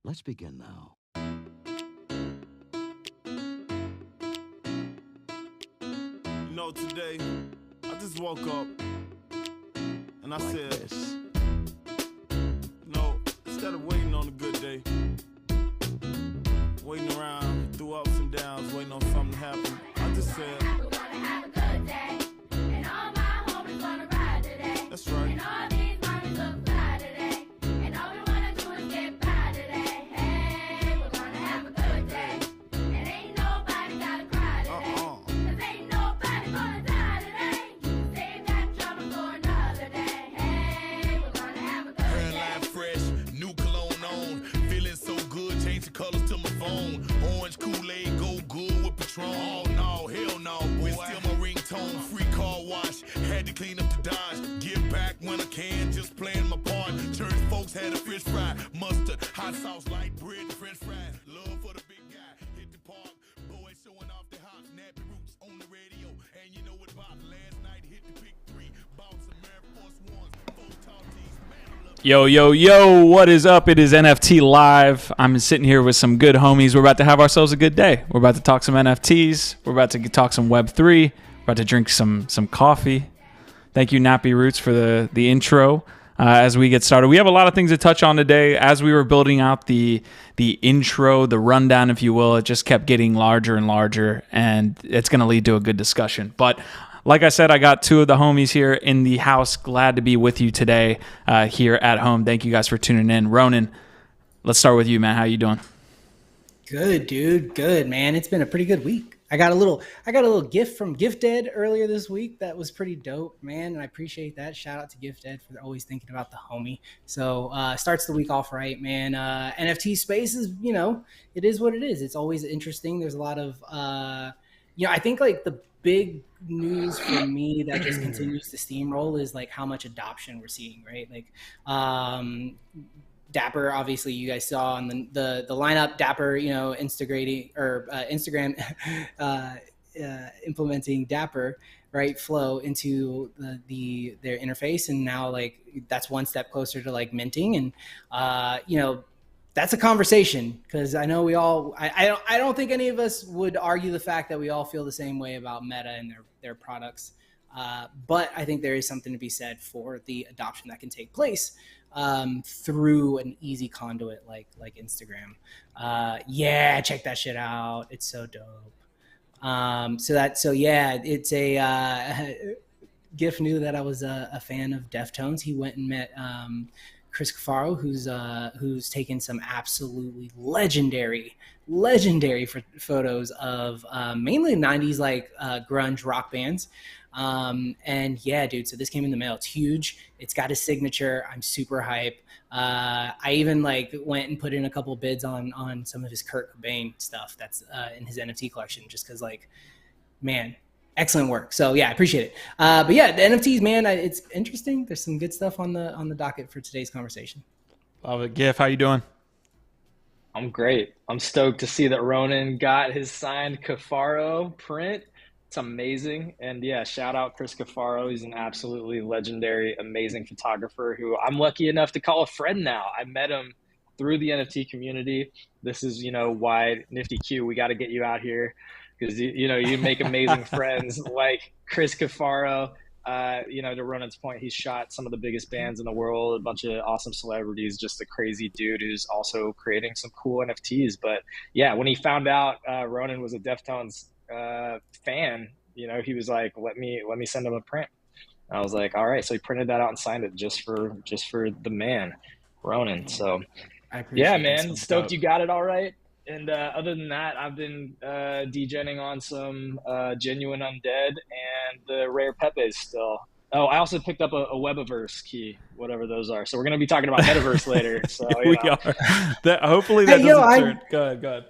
Let's begin now. Today, I just woke up and I like said, this. Instead of waiting on a good day, waiting around through ups and downs, waiting on something to happen, I just said, we're gonna have a good day, and all my homies gonna ride today. That's right. And all these mommies look fly today, and all we wanna do is get by today. Hey, we're gonna have a good day, and ain't nobody gotta cry today. Cause ain't nobody gonna die today. Save that drama for another day. Hey, we're gonna have a good day. Hairline fresh, new cologne on. Feeling so good, change the colors to my phone. Orange Kool-Aid, go good with Patron. Oh no, hell no, boy. Still my ringtone, free car wash. Had to clean up the Dodge. Give back when I can, just playing my part. Church folks had a fish fry, mustard, hot sauce, light bread, and French fries. Love for the big guy, hit the park. Boys showing off their hops, nappy roots on the radio. And you know what about last night, hit the big three. Bought some Air Force Ones, 4 tall tees, man, I love Yo, what is up? It is NFT Live. I'm sitting here with some good homies. We're about to have ourselves a good day. We're about to talk some NFTs. We're about to talk some Web3. We're about to drink some coffee. Thank you, Nappy Roots, for the intro. As we get started, we have a lot of things to touch on today. As we were building out the intro, the rundown, if you will, it just kept getting larger and larger, and it's going to lead to a good discussion. But like I said, I got two of the homies here in the house. Glad to be with you today here at home. Thank you guys for tuning in. Ronan, let's start with you, man. How you doing? Good, dude. Good, man. It's been a pretty good week. I got a little gift from GiftEd earlier this week that was pretty dope, man, and I appreciate that. Shout out to GiftEd for always thinking about the homie. So starts the week off right, man. NFT space is, it is what it is. It's always interesting. There's a lot of, I think like the big news for me that just continues to steamroll is like how much adoption we're seeing, right? Like, Dapper, obviously, you guys saw on the lineup. Dapper, Instagram implementing Dapper, right, flow into their interface, and now like that's one step closer to like minting, and that's a conversation because I know we all. I don't think any of us would argue the fact that we all feel the same way about Meta and their products. But I think there is something to be said for the adoption that can take place through an easy conduit like Instagram. Check that shit out. It's so dope. It's a GIF knew that I was a fan of Deftones. He went and met Chris Cafaro, who's taken some absolutely legendary photos of mainly 90s like grunge rock bands. And yeah, dude, so this came in the mail. It's huge. It's got his signature. I'm super hype. I even like went and put in a couple bids on some of his Kurt Cobain stuff that's in his NFT collection, just because like, man, excellent work. So yeah, I appreciate it. But yeah, the NFTs, man, it's interesting. There's some good stuff on the docket for today's conversation. Love it. GIF, how you doing? I'm great. I'm stoked to see that Ronan got his signed Cafaro print. It's amazing. And yeah, shout out Chris Cafaro. He's an absolutely legendary, amazing photographer who I'm lucky enough to call a friend now. I met him through the NFT community. This is, why Nifty Q, we got to get you out here because, you make amazing friends like Chris Cafaro. To Ronan's point, he's shot some of the biggest bands in the world, a bunch of awesome celebrities, just a crazy dude who's also creating some cool NFTs. But yeah, when he found out Ronan was a Deftones fan, he was like, let me send him a print. And I was like, all right. So he printed that out and signed it just for the man, Ronan. So yeah, man, stoked you got it all right. And other than that, I've been degenning on some Genuine Undead and the Rare Pepes still. Oh, I also picked up a Webaverse key, whatever those are. So we're going to be talking about Metaverse later. So we are. Hopefully that doesn't turn. Go ahead.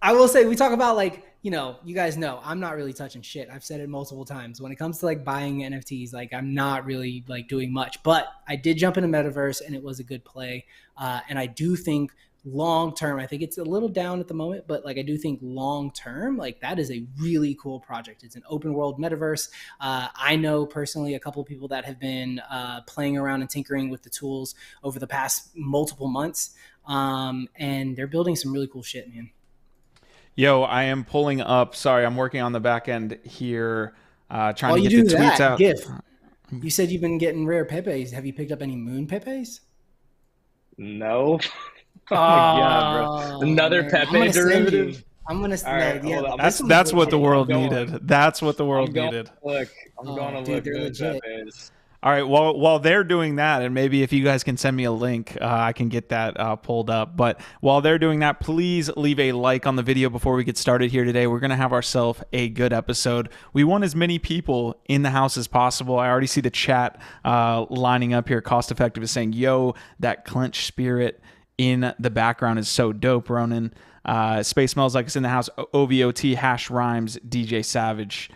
I will say, we talk about like, you guys know I'm not really touching shit. I've said it multiple times. When it comes to like buying NFTs, like I'm not really like doing much. But I did jump into Metaverse and it was a good play. And I do think long term, I think it's a little down at the moment, but like I do think long term, like that is a really cool project. It's an open world metaverse. I know personally a couple of people that have been playing around and tinkering with the tools over the past multiple months, and they're building some really cool shit, man. Yo, I am pulling up. Sorry, I'm working on the back end here, trying While to you get do the tweets that, out. GIF, you said you've been getting rare Pepes. Have you picked up any moon Pepes? No. Oh my God, bro. Another man. I'm Pepe gonna send derivative. you. I'm gonna All right, yeah. hold on. That's what the world going. needed. That's what the world I'm going needed. to look. I'm going to dude, look. they're Moon legit. Pepes. All right. Well, while they're doing that, and maybe if you guys can send me a link, I can get that pulled up. But while they're doing that, please leave a like on the video before we get started here today. We're going to have ourselves a good episode. We want as many people in the house as possible. I already see the chat lining up here. Cost Effective is saying, yo, that clench spirit in the background is so dope, Ronan. Space Smells Like It's in the House. OVOT, Hash Rhymes, DJ Savage.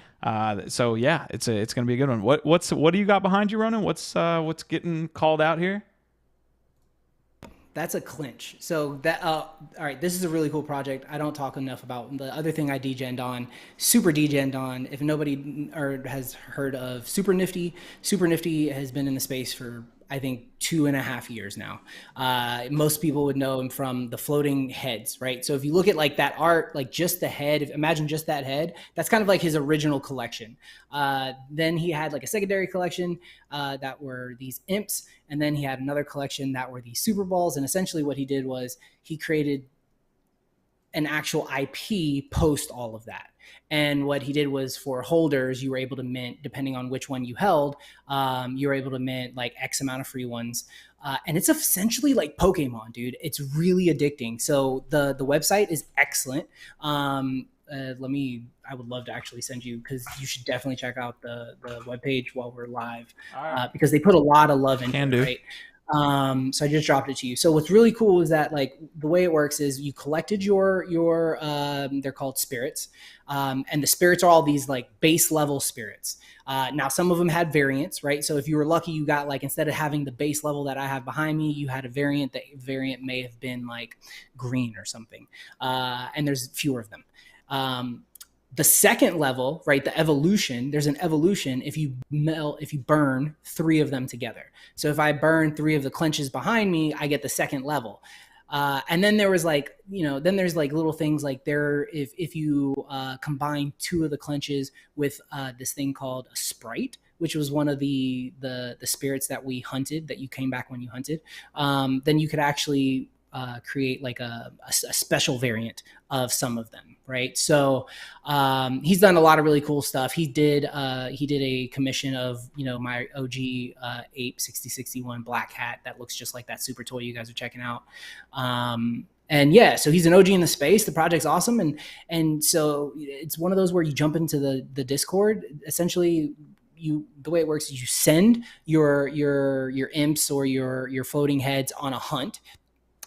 So yeah, it's gonna be a good one. What do you got behind you, Ronan? What's getting called out here? That's a clinch. So that all right, this is a really cool project. I don't talk enough about the other thing I degened on, super degened on. If nobody has heard of SuperNfty, SuperNfty has been in the space for I think 2.5 years now. Most people would know him from the floating heads, right? So if you look at like that art, like just the head, imagine just that head, that's kind of like his original collection. Then he had like a secondary collection that were these imps. And then he had another collection that were these Super Balls. And essentially what he did was he created an actual IP post all of that. And what he did was for holders, you were able to mint, depending on which one you held, you were able to mint like X amount of free ones. And it's essentially like Pokemon, dude. It's really addicting. So the website is excellent. I would love to actually send you, because you should definitely check out the webpage while we're live, because they put a lot of love into it, right? So I just dropped it to you. So what's really cool is that like the way it works is you collected your they're called spirits. And the spirits are all these like base level spirits. Now some of them had variants, right? So if you were lucky, you got like, instead of having the base level that I have behind me, you had a variant. That variant may have been like green or something. And there's fewer of them. The second level, right, the evolution, there's an evolution if you burn 3 of them together. So if I burn 3 of the clenches behind me, I get the second level. And then there was like, then there's like little things like if you combine 2 of the clenches with this thing called a sprite, which was one of the spirits that we hunted, that you came back when you hunted, then you could actually create like a special variant of some of them, right? So he's done a lot of really cool stuff. He did a commission of my OG Ape 6061 black hat that looks just like that super toy you guys are checking out. And yeah, so he's an OG in the space. The project's awesome, and so it's one of those where you jump into the Discord. Essentially, the way it works is you send your imps or your floating heads on a hunt.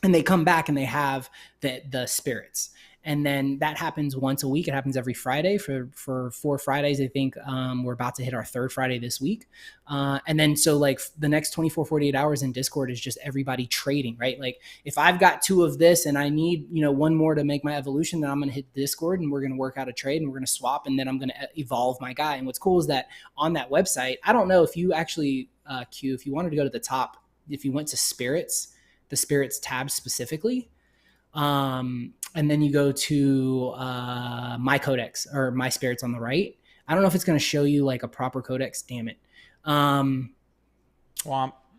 And they come back and they have the spirits. And then that happens once a week. It happens every Friday for 4 Fridays. I think we're about to hit our 3rd Friday this week. And then so like the next 24, 48 hours in Discord is just everybody trading, right? Like if I've got 2 of this and I need, 1 more to make my evolution, then I'm going to hit Discord and we're going to work out a trade and we're going to swap. And then I'm going to evolve my guy. And what's cool is that on that website, I don't know if you actually, Q, if you wanted to go to the top, if you went to spirits, the spirits tab specifically, and then you go to my codex or my spirits on the right. I don't know if it's going to show you like a proper codex. Damn it.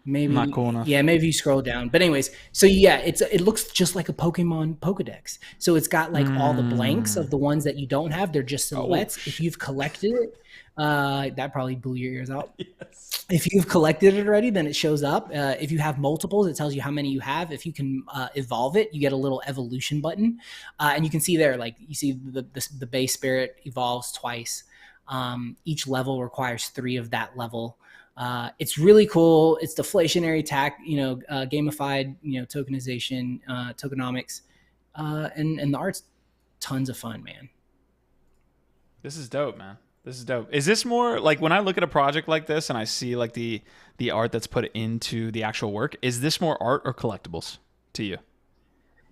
Maybe not cool enough. Yeah, maybe you scroll down. But anyways, so yeah, it looks just like a Pokemon Pokedex. So it's got like all the blanks of the ones that you don't have. They're just silhouettes. If you've collected it, that probably blew your ears out. Yes. If you've collected it already, then it shows up. If you have multiples, it tells you how many you have. If you can evolve it, you get a little evolution button. And you can see there, like you see the base spirit evolves twice. Each level requires 3 of that level. It's really cool. It's deflationary gamified, tokenization, tokenomics, and the art's tons of fun, man. This is dope, man. This is dope. Is this more like when I look at a project like this and I see like the art that's put into the actual work, is this more art or collectibles to you?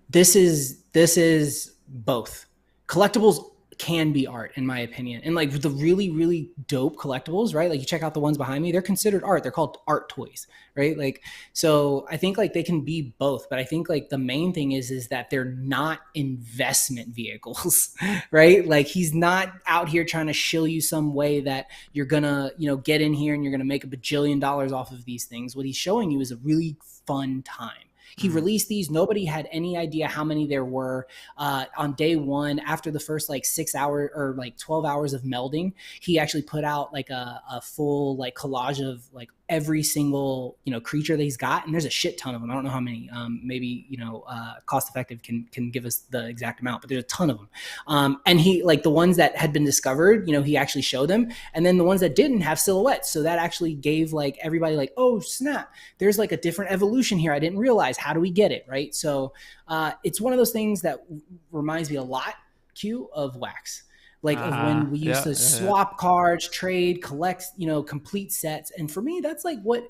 This is both. Collectibles can be art, in my opinion. And like the really, really dope collectibles, right? Like you check out the ones behind me, they're considered art. They're called art toys, right? Like, so I think like they can be both, but I think like the main thing is that they're not investment vehicles, right? Like he's not out here trying to shill you some way that you're gonna, get in here and you're gonna make a bajillion dollars off of these things. What he's showing you is a really fun time. He released these. Nobody had any idea how many there were on day one. After the first like 6 hours or like 12 hours of melding, he actually put out like a full like collage of like every single creature that he's got, and there's a shit ton of them. I don't know how many. Maybe Cost Effective can give us the exact amount, but there's a ton of them. And he like the ones that had been discovered, he actually showed them, and then the ones that didn't have silhouettes. So that actually gave like everybody like, oh snap, there's like a different evolution here. I didn't realize. How do we get it right? So it's one of those things that reminds me a lot, Q, of Wax. Like of when we used to swap cards, trade, collect, complete sets. And for me, that's like what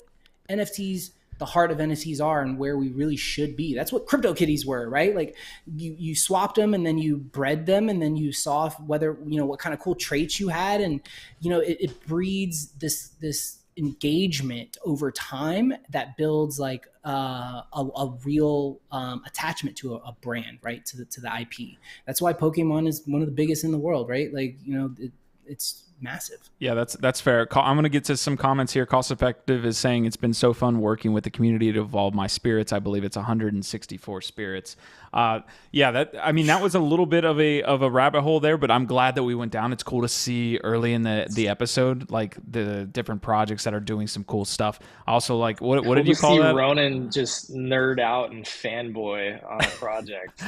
NFTs, the heart of NFTs are and where we really should be. That's what CryptoKitties were, right? Like you swapped them and then you bred them and then you saw whether, what kind of cool traits you had. And, it breeds this engagement over time that builds like a real attachment to a brand, right? To the IP. That's why Pokemon is one of the biggest in the world, right? Like, it's massive. Yeah, that's fair. I'm going to get to some comments here. Cost Effective is saying it's been so fun working with the community to evolve my spirits. I believe it's 164 spirits. That was a little bit of a rabbit hole there, but I'm glad that we went down. It's cool to see early in the episode like the different projects that are doing some cool stuff. Also, like what did you call that? Ronan just nerd out and fanboy on a project.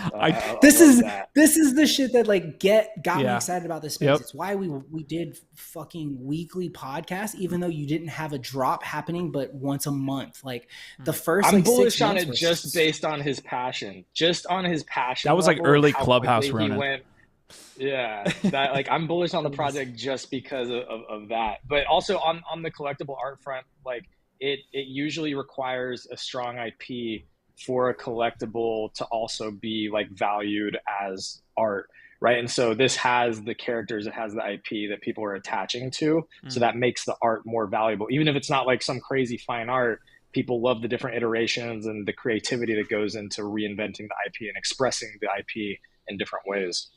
This is the shit that like got me excited about this space. Yep. It's why we did fucking weekly podcasts, even though you didn't have a drop happening but once a month. Like the first I'm like, bullish on it just based on his passion. That was like early Clubhouse Ronan. That like I'm bullish on the project just because of that. But also on the collectible art front, like it usually requires a strong IP for a collectible to also be like valued as art. Right. And so this has the characters, it has the IP that people are attaching to. So that makes the art more valuable. Even if it's not like some crazy fine art, people love the different iterations and the creativity that goes into reinventing the IP and expressing the IP in different ways.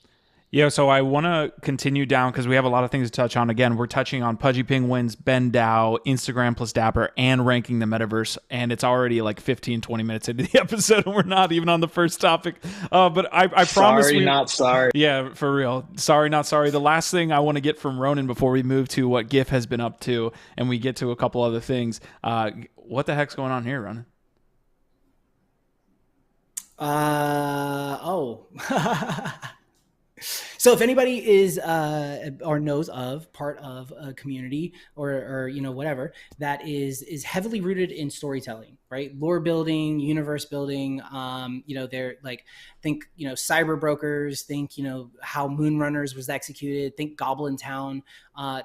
Yeah, so I want to continue down because we have a lot of things to touch on. Again, we're touching on Pudgy Penguins, BendDAO, Instagram plus Dapper, and ranking the metaverse. And it's already like 15, 20 minutes into the episode, and we're not even on the first topic. But I promise Sorry, not sorry. Yeah, for real. Sorry, not sorry. The last thing I want to get from Ronan before we move to what GIF has been up to, and we get to a couple other things. What the heck's going on here, Ronan? So if anybody is or knows of part of a community or whatever that is heavily rooted in storytelling, right? Lore building, universe building, they're like think cyber brokers, think how Moonrunners was executed, think Goblin Town,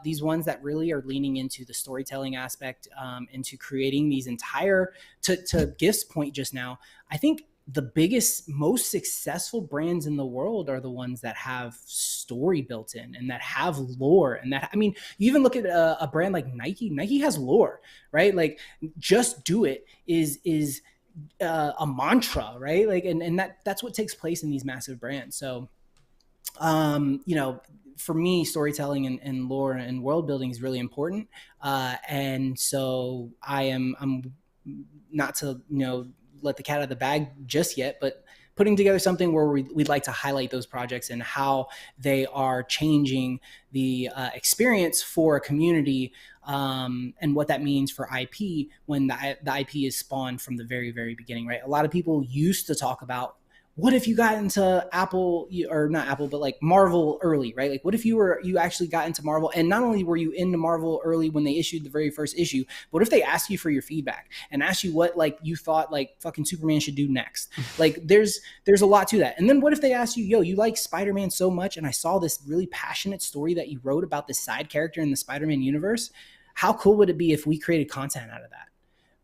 these ones that really are leaning into the storytelling aspect, into creating these entire to GIF's point just now. I think the biggest, most successful brands in the world are the ones that have story built in and that have lore. And that, I mean, you even look at a brand like Nike. Nike has lore, right? Like, just do it is a mantra, right? Like, and that's what takes place in these massive brands. So, for me, storytelling and lore and world building is really important. And so I'm not to, let the cat out of the bag just yet, but putting together something where we'd like to highlight those projects and how they are changing the experience for a community, and what that means for IP when the IP is spawned from the very, very beginning, right? A lot of people used to talk about, what if you got into Apple, or not Apple, but like Marvel early, right? Like, what if you actually got into Marvel, and not only were you into Marvel early when they issued the very first issue, but what if they asked you for your feedback and asked you what like you thought like fucking Superman should do next? Like, there's a lot to that. And then what if they asked you, yo, you like Spider-Man so much, and I saw this really passionate story that you wrote about this side character in the Spider-Man universe. How cool would it be if we created content out of that?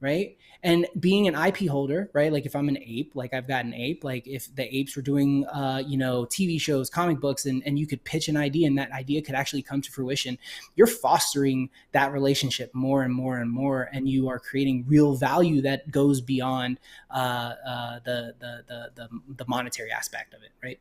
Right. And being an IP holder, right? Like if I'm an ape, like I've got an ape, like if the apes were doing, TV shows, comic books, and you could pitch an idea and that idea could actually come to fruition, you're fostering that relationship more and more and more, and you are creating real value that goes beyond the monetary aspect of it, right?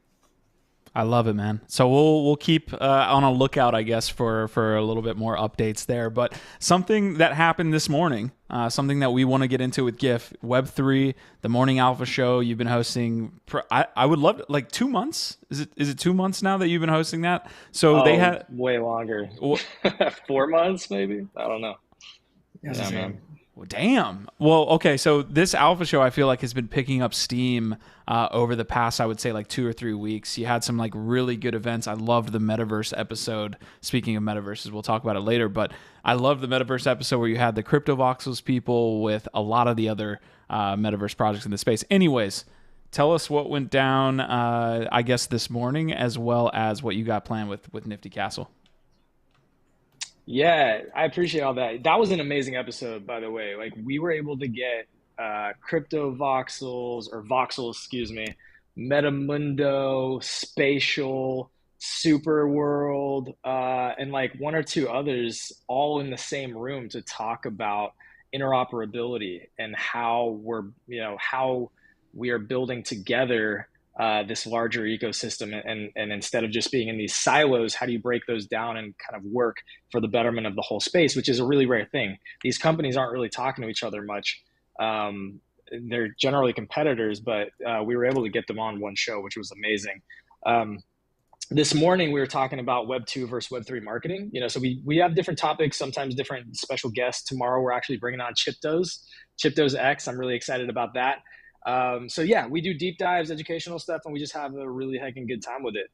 I love it, man. So we'll keep on a lookout, I guess, for a little bit more updates there. But something that happened this morning, something that we want to get into with GIF, Web3, the Morning Alpha Show. You've been hosting. I would love to, like 2 months. Is it 2 months now that you've been hosting that? So they had way longer. 4 months, maybe. I don't know. Yeah, man. Well, damn. Well, okay. So this Alpha Show, I feel like, has been picking up steam over the past, I would say, like 2 or 3 weeks. You had some like really good events. I loved the Metaverse episode. Speaking of Metaverses, we'll talk about it later. But I love the Metaverse episode where you had the Crypto Voxels people with a lot of the other Metaverse projects in the space. Anyways, tell us what went down, I guess, this morning, as well as what you got planned with Nifty Castle. Yeah, I appreciate all that. That was an amazing episode, by the way. Like we were able to get Crypto Voxels, or Voxels, excuse me, Metamundo, Spatial, Super World, and like 1 or 2 others all in the same room to talk about interoperability and how we are building together this larger ecosystem, and instead of just being in these silos, how do you break those down and kind of work for the betterment of the whole space, which is a really rare thing. These companies aren't really talking to each other much. They're generally competitors, but we were able to get them on one show, which was amazing. This morning we were talking about Web 2 versus Web 3 marketing. So we have different topics, sometimes different special guests. Tomorrow we're actually bringing on Chiptos X. I'm really excited about that. So yeah, we do deep dives, educational stuff, and we just have a really heckin' good time with it.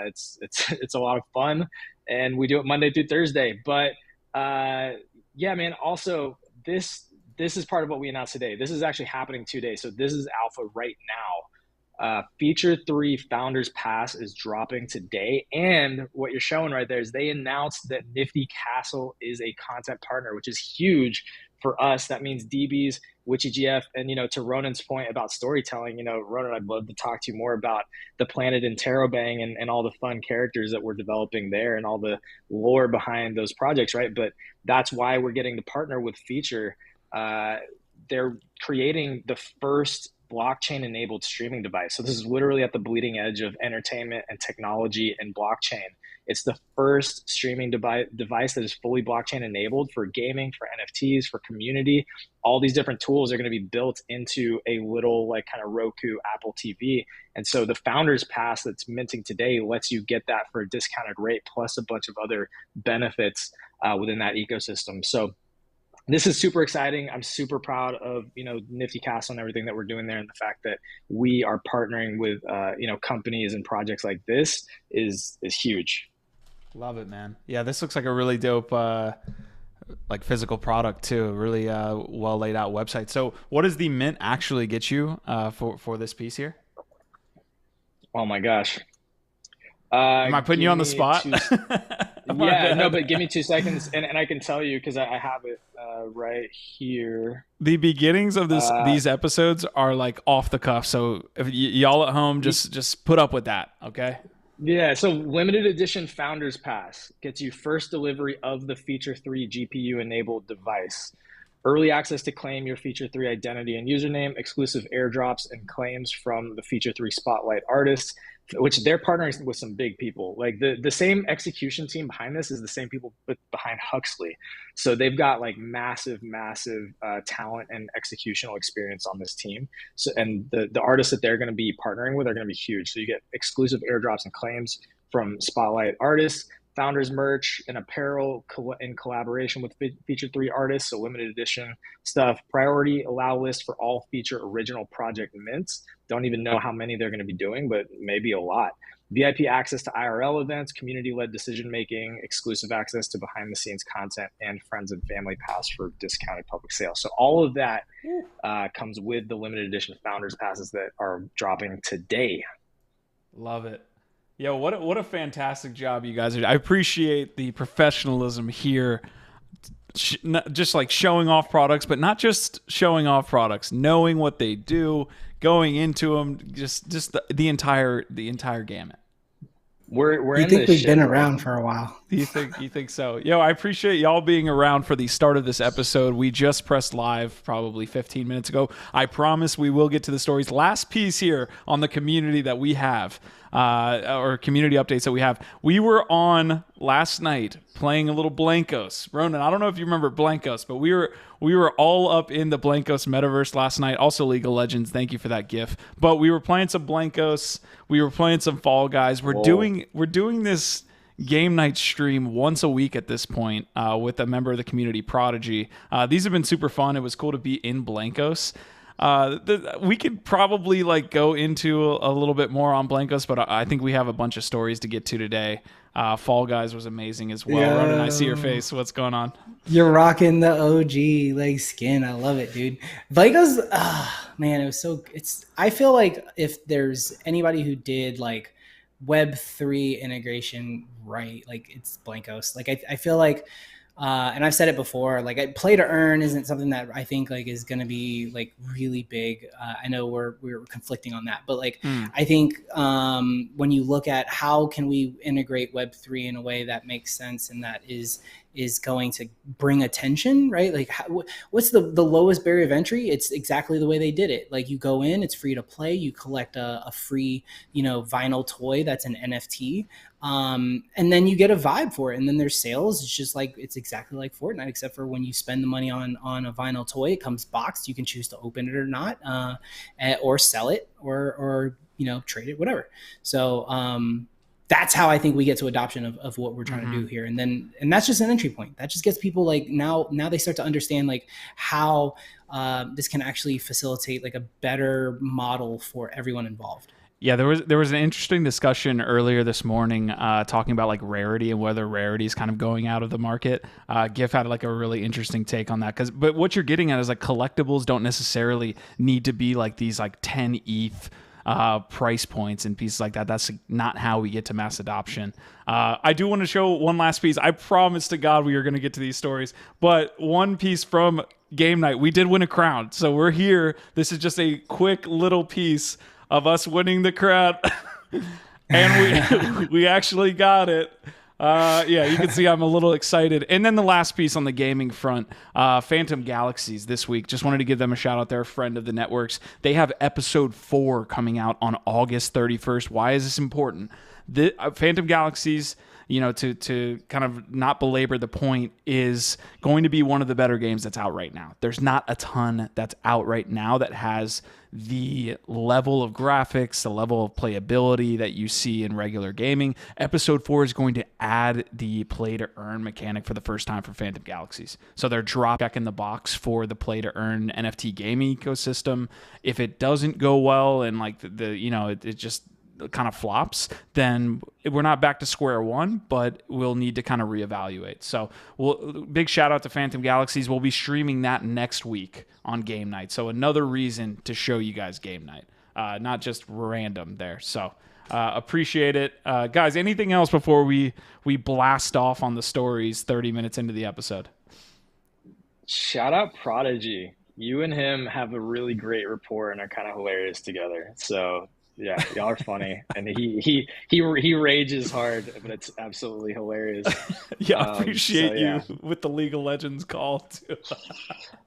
It's a lot of fun, and we do it Monday through Thursday. But yeah, man. Also, this is part of what we announced today. This is actually happening today. So this is alpha right now. Feature 3 Founders Pass is dropping today, and what you're showing right there is they announced that Nifty Castle is a content partner, which is huge for us. That means DBs, WitchyGF, and to Ronan's point about storytelling, Ronan, I'd love to talk to you more about the Planet Interrobang and all the fun characters that we're developing there and all the lore behind those projects, right? But that's why we're getting to partner with Feature. They're creating the first blockchain-enabled streaming device. So this is literally at the bleeding edge of entertainment and technology and blockchain. It's the first streaming device that is fully blockchain-enabled for gaming, for NFTs, for community. All these different tools are going to be built into a little like kind of Roku, Apple TV. And so the Founders Pass that's minting today lets you get that for a discounted rate, plus a bunch of other benefits within that ecosystem. So this is super exciting. I'm super proud of, Nifty Castle and everything that we're doing there. And the fact that we are partnering with, companies and projects like this is huge. Love it, man. Yeah, this looks like a really dope, like physical product too. Really well laid out website. So what does the mint actually get you for this piece here? Oh my gosh. Am I putting you on the spot? Yeah, no, but give me 2 seconds, and I can tell you because I have it right here. The beginnings of these episodes are like off the cuff, so if y'all at home just put up with that, okay? Yeah, so limited edition Founders Pass gets you first delivery of the Feature 3 GPU-enabled device. Early access to claim your Feature 3 identity and username, exclusive airdrops and claims from the Feature 3 Spotlight artists, which they're partnering with some big people. Like the same execution team behind this is the same people behind Huxley. So they've got like massive talent and executional experience on this team. So, and the artists that they're going to be partnering with are going to be huge. So you get exclusive airdrops and claims from Spotlight artists, Founders merch and apparel in collaboration with Feature 3 artists, so limited edition stuff. Priority allow list for all Feature original project mints. Don't even know how many they're going to be doing, but maybe a lot. VIP access to IRL events, community-led decision-making, exclusive access to behind-the-scenes content, and friends and family pass for discounted public sales. So all of that comes with the limited edition Founders passes that are dropping today. Love it. Yo, what a fantastic job you guys are doing. I appreciate the professionalism here. just like showing off products, but not just showing off products, knowing what they do, going into them, just the entire gamut. We're You in think this we've shit, been bro. around for a while? You think so? Yo, I appreciate y'all being around for the start of this episode. We just pressed live probably 15 minutes ago. I promise we will get to the stories. Last piece here on the community that we have, or community updates that we have. We were on last night playing a little Blankos. Ronan, I don't know if you remember Blankos, but we were all up in the Blankos metaverse last night. Also League of Legends. Thank you for that gif. But we were playing some Blankos. We were playing some Fall Guys. We're doing this game night stream once a week at this point with a member of the community, Pudgy. These have been super fun. It was cool to be in Blankos. We could probably like go into a little bit more on Blankos, but I think we have a bunch of stories to get to today. Fall Guys was amazing as well. Ronan, I see your face. What's going on? You're rocking the OG like skin. I love it, dude. Blankos, man, it was so. I feel like if there's anybody who did like Web3 integration right, like it's Blankos. Like I feel like. And I've said it before, like play to earn isn't something that I think like is going to be like really big. I know we're conflicting on that, but like I think when you look at how can we integrate Web3 in a way that makes sense and that is going to bring attention, right? Like what's the lowest barrier of entry? It's exactly the way they did it. Like you go in, it's free to play. You collect a free, vinyl toy that's an NFT. And then you get a vibe for it. And then there's sales. It's just like, it's exactly like Fortnite, except for when you spend the money on a vinyl toy, it comes boxed. You can choose to open it or not, or sell it or trade it, whatever. So, that's how I think we get to adoption of what we're trying to do here. And that's just an entry point. That just gets people like now they start to understand like how this can actually facilitate like a better model for everyone involved. Yeah, there was an interesting discussion earlier this morning talking about like rarity and whether rarity is kind of going out of the market. GIF had like a really interesting take on that but what you're getting at is like collectibles don't necessarily need to be like these like 10 ETH price points and pieces like that. That's not how we get to mass adoption. I do want to show one last piece. I promise to God we are going to get to these stories, but one piece from game night. We did win a crown, so we're here. This is just a quick little piece of us winning the crown, and we actually got it. Yeah, you can see I'm a little excited. And then the last piece on the gaming front, Phantom Galaxies this week. Just wanted to give them a shout out. They're a friend of the networks. They have episode 4 coming out on August 31st. Why is this important? Phantom Galaxies, to kind of not belabor the point, is going to be one of the better games that's out right now. There's not a ton that's out right now that has the level of graphics, the level of playability that you see in regular gaming. Episode 4 is going to add the play to earn mechanic for the first time for Phantom Galaxies. So they're back in the box for the play to earn NFT gaming ecosystem. If it doesn't go well and like it just kind of flops, then we're not back to square one, but we'll need to kind of reevaluate. So big shout out to Phantom Galaxies. We'll be streaming that next week on game night. So another reason to show you guys game night, not just random there. So appreciate it. Guys, anything else before we blast off on the stories 30 minutes into the episode? Shout out Pudgy. You and him have a really great rapport and are kind of hilarious together. So yeah, y'all are funny, and he rages hard, but it's absolutely hilarious. Yeah, I appreciate you with the League of Legends call too.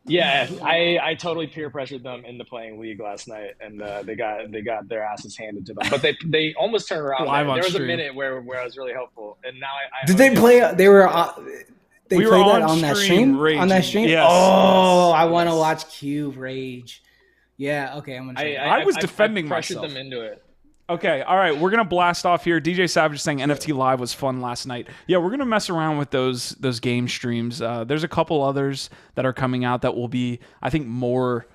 Yeah, I totally peer pressured them into playing League last night, and they got their asses handed to them. But they almost turned around. There was a minute where I was really hopeful, and now did they play? They were. They we played were that on that stream. Raging. On that stream. Yes, oh, yes, I want to watch Cube rage. Yeah, okay, I'm gonna. I was defending pressured myself. them into it. Okay, all right, we're gonna blast off here. DJ Savage saying NFT Live was fun last night. Yeah, we're gonna mess around with those game streams. There's a couple others that are coming out that will be, I think, more.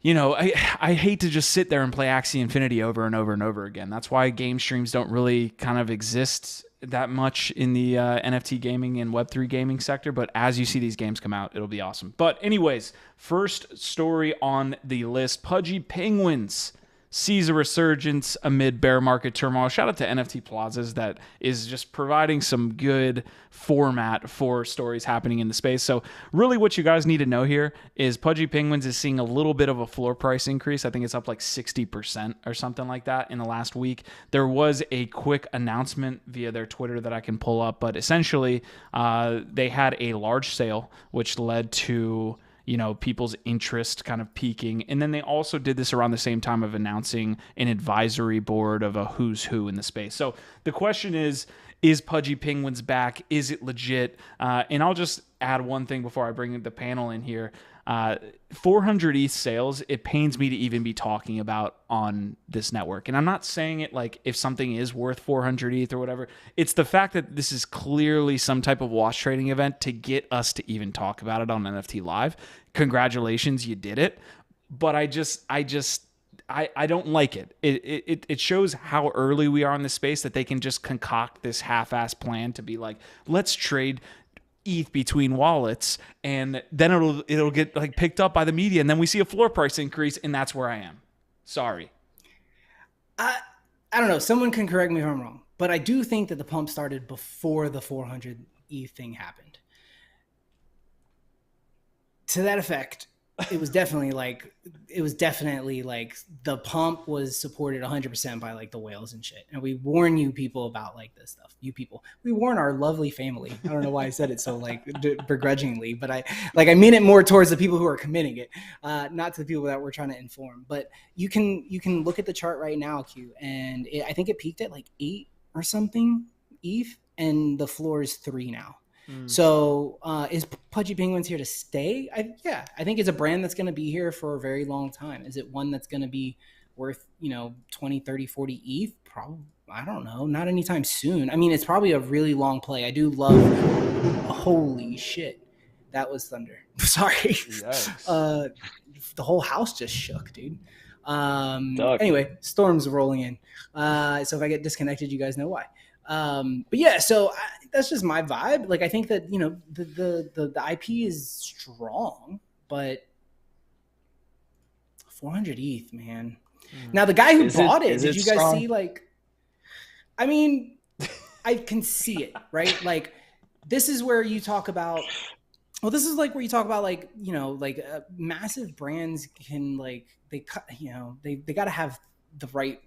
I hate to just sit there and play Axie Infinity over and over and over again. That's why game streams don't really kind of exist that much in the NFT gaming and Web3 gaming sector. But as you see these games come out, it'll be awesome. But anyways, first story on the list, Pudgy Penguins sees a resurgence amid bear market turmoil. Shout out to NFT Plazas that is just providing some good format for stories happening in the space. So really what you guys need to know here is Pudgy Penguins is seeing a little bit of a floor price increase. I think it's up like 60% or something like that in the last week. There was a quick announcement via their Twitter that I can pull up, but essentially they had a large sale, which led to people's interest kind of peaking. And then they also did this around the same time of announcing an advisory board of a who's who in the space. So the question is Pudgy Penguins back? Is it legit? And I'll just add one thing before I bring the panel in here. 400 ETH sales, it pains me to even be talking about on this network. And I'm not saying it like if something is worth 400 ETH or whatever. It's the fact that this is clearly some type of wash trading event to get us to even talk about it on NFT Live. Congratulations, you did it. But I don't like it. It shows how early we are in this space that they can just concoct this half-ass plan to be like, let's trade ETH between wallets, and then it'll get like picked up by the media, and then we see a floor price increase, and that's where I am. Sorry. I don't know. Someone can correct me if I'm wrong, but I do think that the pump started before the 400 ETH thing happened. To that effect, it was definitely like the pump was supported 100% by like the whales and shit. And we warn you people about like this stuff. You people, we warn our lovely family. I don't know why I said it so like begrudgingly, but I mean it more towards the people who are committing it, not to the people that we're trying to inform. But you can look at the chart right now, Q, and I think it peaked at like 8 or something ETH, and the floor is 3 now. So is Pudgy Penguins here to stay? I think it's a brand that's going to be here for a very long time. Is it one that's going to be worth 20, 30, 40 ETH? Probably, I don't know, not anytime soon. I mean, it's probably a really long play. I do love, holy shit, that was thunder. Sorry. The whole house just shook, dude. Anyway, storms rolling in. So if I get disconnected, you guys know why. But yeah, so that's just my vibe. Like, I think that, the IP is strong, but 400 ETH, man. Now the guy who bought it, did you guys see, like, I mean, I can see it, right? Like, this is where you talk about, this is like where you talk about like, massive brands can like, they got to have the right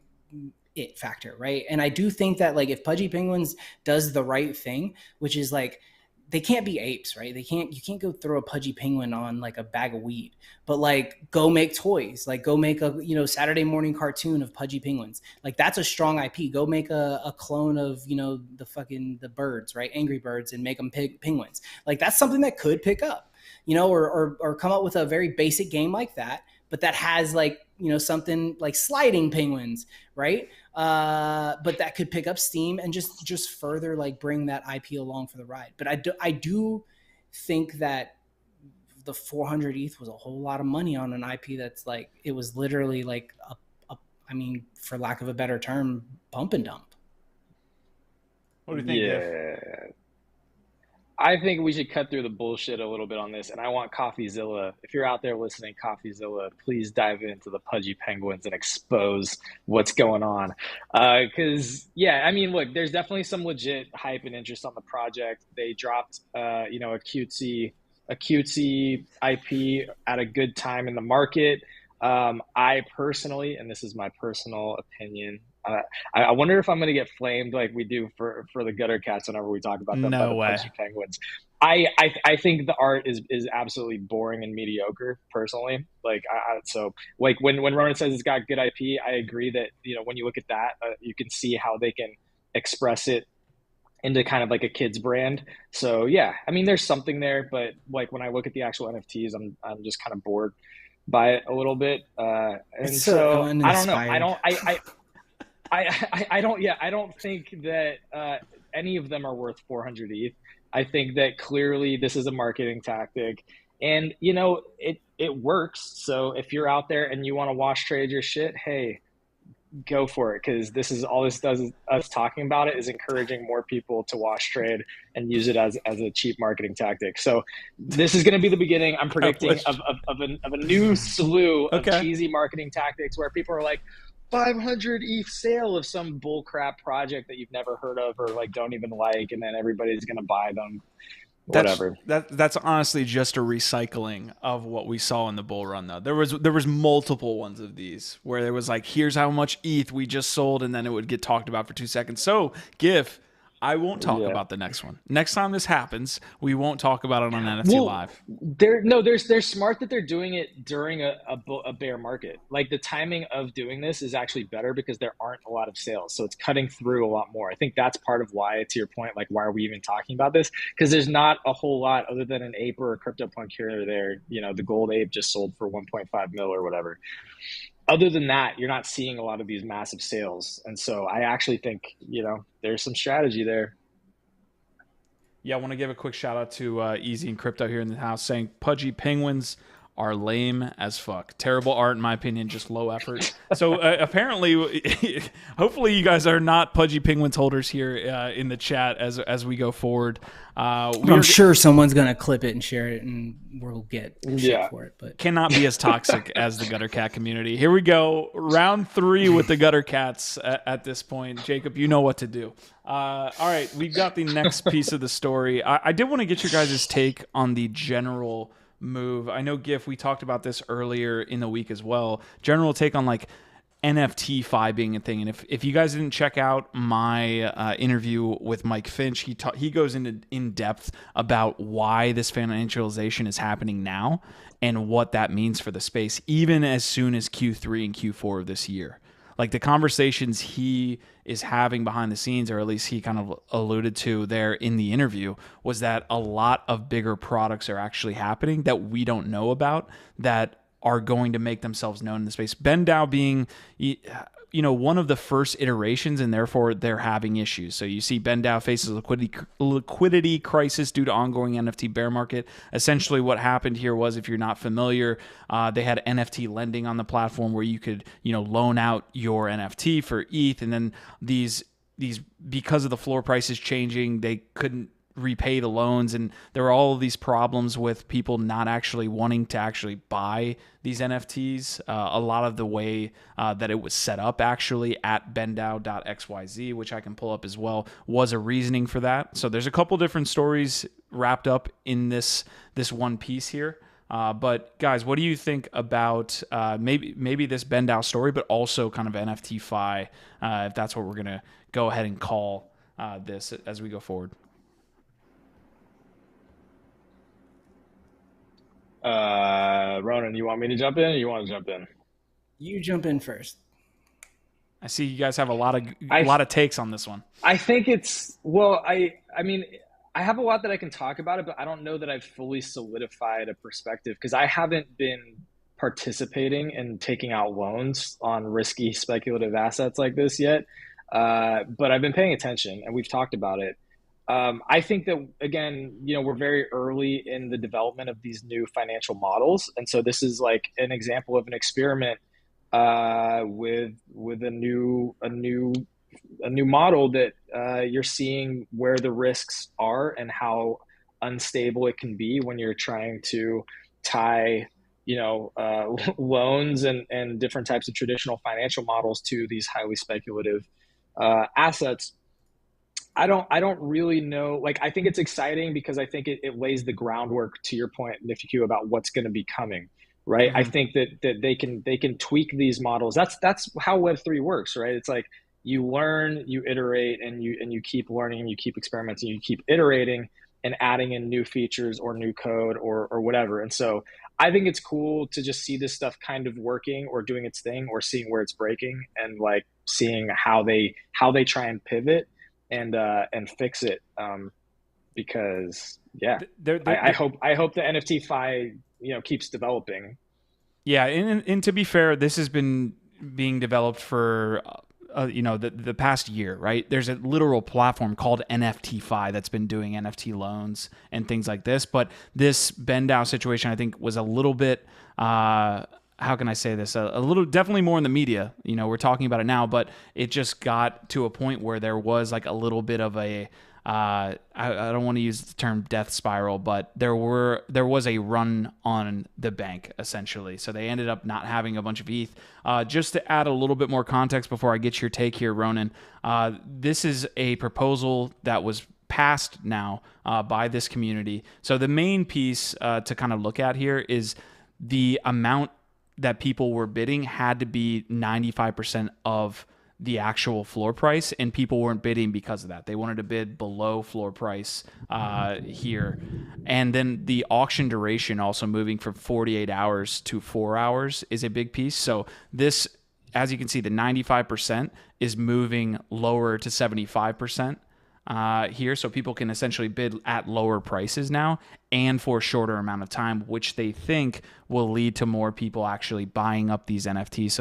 it factor, right? And I do think that like if Pudgy Penguins does the right thing, which is like they can't be apes, right? You can't go throw a Pudgy Penguin on like a bag of weed, but like go make toys, like go make a Saturday morning cartoon of Pudgy Penguins. Like that's a strong IP. Go make a clone of the birds, right? Angry Birds, and make them penguins. Like that's something that could pick up, or come up with a very basic game like that, but that has like something like sliding penguins, right? But that could pick up steam and just further like bring that IP along for the ride. But I do think that the 400 ETH was a whole lot of money on an IP that's like, it was literally like I mean, for lack of a better term, pump and dump. What do you think? Yeah. I think we should cut through the bullshit a little bit on this, and I want CoffeeZilla. If you're out there listening, CoffeeZilla, please dive into the Pudgy Penguins and expose what's going on. Because I mean, look, there's definitely some legit hype and interest on the project. They dropped, a cutesy IP at a good time in the market. I personally, and this is my personal opinion, I wonder if I'm going to get flamed like we do for the gutter cats whenever we talk about them. No way. Pudgy Penguins. I think the art is absolutely boring and mediocre personally. Like so like when Ronan says it's got good IP, I agree that when you look at that, you can see how they can express it into kind of like a kid's brand. So yeah, I mean there's something there, but like when I look at the actual NFTs, I'm just kind of bored by it a little bit. And so I don't know. I don't think that any of them are worth 400 ETH. I think that clearly this is a marketing tactic, and it works. So if you're out there and you want to wash trade your shit, hey, go for it, because this is all this does is us talking about it is encouraging more people to wash trade and use it as a cheap marketing tactic. So this is going to be the beginning, I'm predicting, of a new slew of cheesy marketing tactics where people are like, 500 ETH sale of some bullcrap project that you've never heard of or like don't even like, and then everybody's gonna buy them. Whatever. That's honestly just a recycling of what we saw in the bull run, though. There was multiple ones of these where there was like, here's how much ETH we just sold, and then it would get talked about for 2 seconds. So, GIF, I won't talk about the next one. Next time this happens, we won't talk about it on NFT Live. They're smart that they're doing it during a bear market. Like the timing of doing this is actually better because there aren't a lot of sales, so it's cutting through a lot more. I think that's part of why, to your point, like why are we even talking about this? Because there's not a whole lot other than an ape or a CryptoPunk here or there. You know, the gold ape just sold for 1.5 mil or whatever. Other than that, you're not seeing a lot of these massive sales. And so I actually think, you know, there's some strategy there. Yeah, I want to give a quick shout out to Easy and Crypto here in the house saying Pudgy penguins are lame as fuck. Terrible art, in my opinion, just low effort. So apparently, hopefully you guys are not Pudgy penguins holders here in the chat as we go forward. I'm sure someone's going to clip it and share it, and we'll get shit for it. But cannot be as toxic as the Gutter Cat community. Here we go. Round 3 with the Gutter Cats at this point. Jacob, you know what to do. All right, we've got the next piece of the story. I did want to get your guys' take on the general move. I know, GIF, we talked about this earlier in the week as well. General take on like NFTfi being a thing. And if you guys didn't check out my interview with Mike Finch, he goes into in depth about why this financialization is happening now and what that means for the space, even as soon as Q3 and Q4 of this year. Like the conversations he is having behind the scenes, or at least he kind of alluded to there in the interview, was that a lot of bigger products are actually happening that we don't know about that are going to make themselves known in the space. BendDAO being, you know, one of the first iterations, and therefore they're having issues. So you see BendDAO faces a liquidity crisis due to ongoing NFT bear market. Essentially what happened here was, if you're not familiar, they had NFT lending on the platform where you could, you know, loan out your NFT for ETH, and then these because of the floor prices changing, they couldn't repay the loans, and there were all of these problems with people not actually wanting to actually buy these NFTs. A lot of the way that it was set up actually at BendDAO.xyz, which I can pull up as well, was a reasoning for that. So there's a couple different stories wrapped up in this one piece here. But guys, what do you think about maybe this BendDAO story, but also kind of NFTfi, if that's what we're gonna go ahead and call this as we go forward? Ronan, you want me to jump in, or you want to jump in? you jump in first. I see you guys have a lot of takes on this one. I think it's, well, I mean, I have a lot that I can talk about it, but I don't know that I've fully solidified a perspective because I haven't been participating in taking out loans on risky speculative assets like this yet. But I've been paying attention and we've talked about it. I think that, again, you know, we're very early in the development of these new financial models. And so this is like an example of an experiment with a new model that you're seeing where the risks are and how unstable it can be when you're trying to tie, you know, loans and different types of traditional financial models to these highly speculative assets. I don't really know. Like, I think it's exciting because I think it lays the groundwork, to your point, NFTQ, about what's going to be coming, right? Mm-hmm. I think that they can tweak these models. That's how Web3 works, right? It's like you learn, you iterate, and you keep learning, and you keep experimenting, you keep iterating and adding in new features or new code or whatever. And so I think it's cool to just see this stuff kind of working or doing its thing or seeing where it's breaking and like seeing how they try and pivot and fix it, because I hope the NFTfi, you know, keeps developing. Yeah, and to be fair, this has been being developed for you know, the past year, right? There's a literal platform called NFTfi that's been doing NFT loans and things like this. But this BendDAO situation, I think, was a little bit. How can I say this? A little, definitely more in the media. You know, we're talking about it now, but it just got to a point where there was like a little bit of a I don't want to use the term death spiral, but there was a run on the bank essentially. So they ended up not having a bunch of ETH. Just to add a little bit more context before I get your take here, Ronan, this is a proposal that was passed now by this community. So the main piece to kind of look at here is the amount that people were bidding had to be 95% of the actual floor price, and people weren't bidding because of that. They wanted to bid below floor price here. And then the auction duration also moving from 48 hours to 4 hours is a big piece. So this, as you can see, the 95% is moving lower to 75% here. So people can essentially bid at lower prices now and for a shorter amount of time, which they think will lead to more people actually buying up these NFTs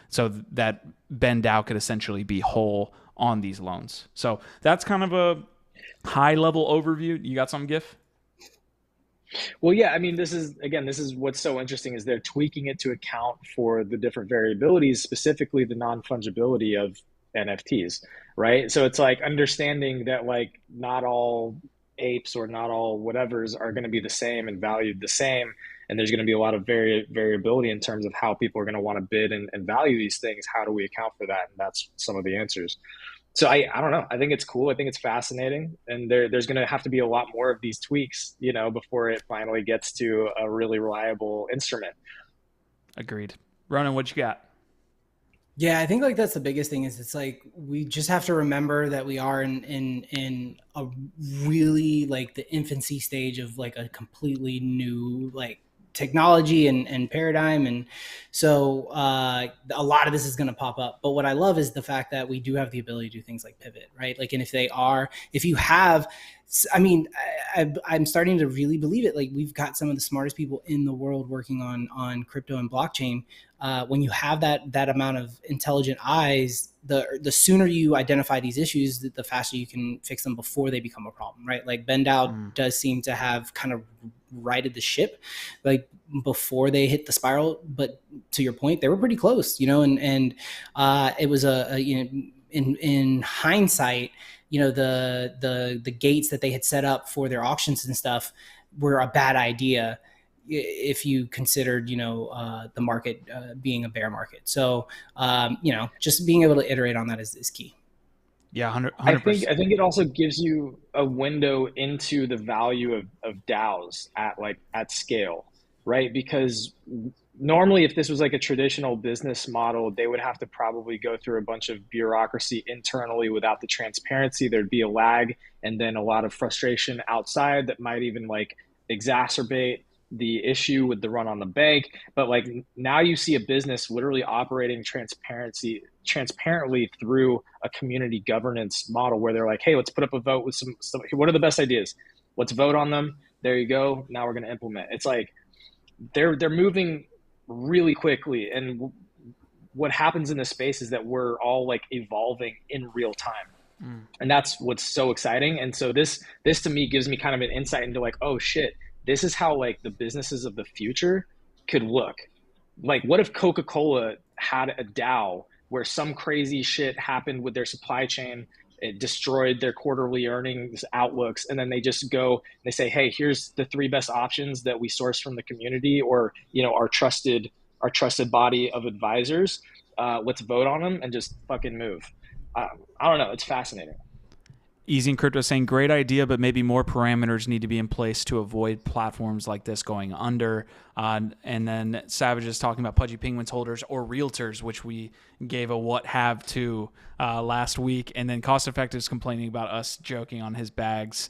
so that BendDAO could essentially be whole on these loans. So that's kind of a high level overview. You got something, Gif? Well, yeah, I mean, this is what's so interesting is they're tweaking it to account for the different variabilities, specifically the non-fungibility of NFTs, right? So it's like understanding that like not all apes or not all whatevers are going to be the same and valued the same. And there's going to be a lot of variability in terms of how people are going to want to bid and value these things. How do we account for that? And that's some of the answers. So I don't know. I think it's cool. I think it's fascinating. And there's going to have to be a lot more of these tweaks, before it finally gets to a really reliable instrument. Agreed. Ronan, what you got? Yeah, I think like that's the biggest thing is it's like we just have to remember that we are in a really like the infancy stage of like a completely new like technology and paradigm. And so a lot of this is going to pop up. But what I love is the fact that we do have the ability to do things like pivot, right? Like, and if you have, I mean, I'm starting to really believe it. Like we've got some of the smartest people in the world working on crypto and blockchain. When you have that amount of intelligent eyes, the sooner you identify these issues, the faster you can fix them before they become a problem, right? Like BendDAO does seem to have kind of righted the ship, like before they hit the spiral. But to your point, they were pretty close, and it was in hindsight, the gates that they had set up for their auctions and stuff were a bad idea if you considered, the market being a bear market. So, just being able to iterate on that is key. Yeah, 100%. I think it also gives you a window into the value of DAOs at scale, right? Because normally if this was like a traditional business model, they would have to probably go through a bunch of bureaucracy internally without the transparency. There'd be a lag and then a lot of frustration outside that might even like exacerbate the issue with the run on the bank. But like now you see a business literally operating transparently through a community governance model where they're like, hey, let's put up a vote with some what are the best ideas? Let's vote on them. There you go. Now we're going to implement. It's like they're moving really quickly. And what happens in this space is that we're all like evolving in real time. And that's what's so exciting. And so this to me gives me kind of an insight into like, oh shit, this is how like the businesses of the future could look. Like what if Coca-Cola had a DAO where some crazy shit happened with their supply chain, it destroyed their quarterly earnings outlooks, and then they just go, they say, hey, here's the 3 best options that we source from the community or, our trusted body of advisors. Let's vote on them and just fucking move. I don't know. It's fascinating. Easy in Crypto saying, great idea, but maybe more parameters need to be in place to avoid platforms like this going under. And then Savage is talking about Pudgy Penguins holders or realtors, which we gave a what have to last week. And then Cost Effective is complaining about us joking on his bags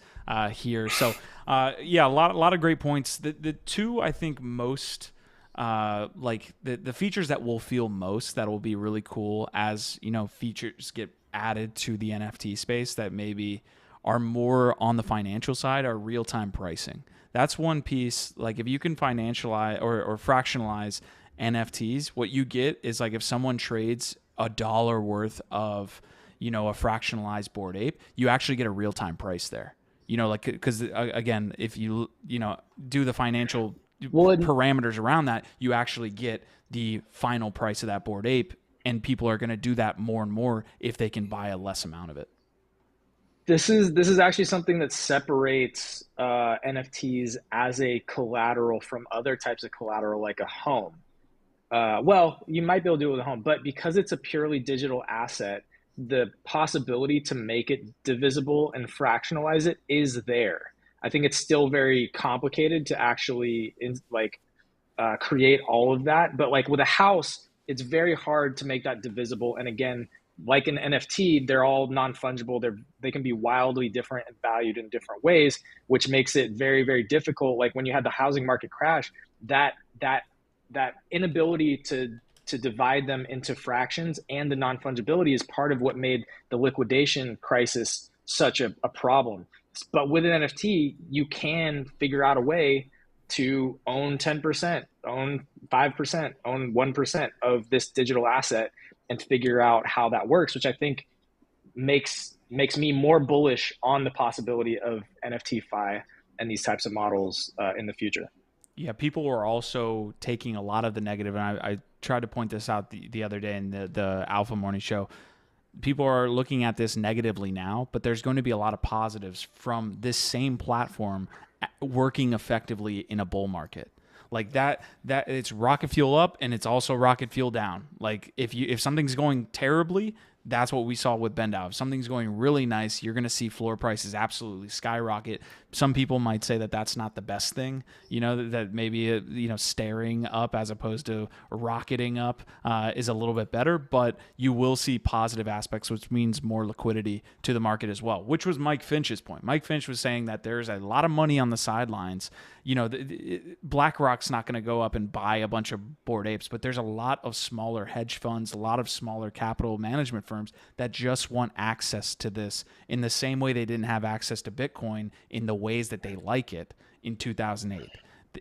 here. So, yeah, a lot of great points. The two, I think, most like the features that we'll feel most that will be really cool as, features get added to the NFT space that maybe are more on the financial side are real-time pricing. That's one piece. Like if you can financialize or fractionalize NFTs, what you get is like if someone trades $1 worth of, a fractionalized Bored Ape, you actually get a real-time price there. Because again, if you do the financial parameters around that, you actually get the final price of that Bored Ape. And people are going to do that more and more if they can buy a less amount of it. This is actually something that separates NFTs as a collateral from other types of collateral, like a home. Well, you might be able to do it with a home, but because it's a purely digital asset, the possibility to make it divisible and fractionalize it is there. I think it's still very complicated to actually create all of that. But like with a house, it's very hard to make that divisible. And again, like an NFT, they're all non-fungible. They can be wildly different and valued in different ways, which makes it very, very difficult. Like when you had the housing market crash, that inability to divide them into fractions and the non-fungibility is part of what made the liquidation crisis such a problem. But with an NFT, you can figure out a way to own 10%, own 5%, own 1% of this digital asset and figure out how that works, which I think makes me more bullish on the possibility of NFTfi and these types of models in the future. Yeah, people were also taking a lot of the negative, and I tried to point this out the other day in the Alpha Morning Show. People are looking at this negatively now, but there's going to be a lot of positives from this same platform working effectively in a bull market. Like that it's rocket fuel up and it's also rocket fuel down. Like if something's going terribly, that's what we saw with BendDAO. If something's going really nice, you're going to see floor prices absolutely skyrocket. Some people might say that that's not the best thing, that maybe, staring up as opposed to rocketing up is a little bit better, but you will see positive aspects, which means more liquidity to the market as well, which was Mike Finch's point. Mike Finch was saying that there's a lot of money on the sidelines. BlackRock's not going to go up and buy a bunch of Bored Apes, but there's a lot of smaller hedge funds, a lot of smaller capital management firms that just want access to this in the same way they didn't have access to Bitcoin in the ways that they like it in 2008,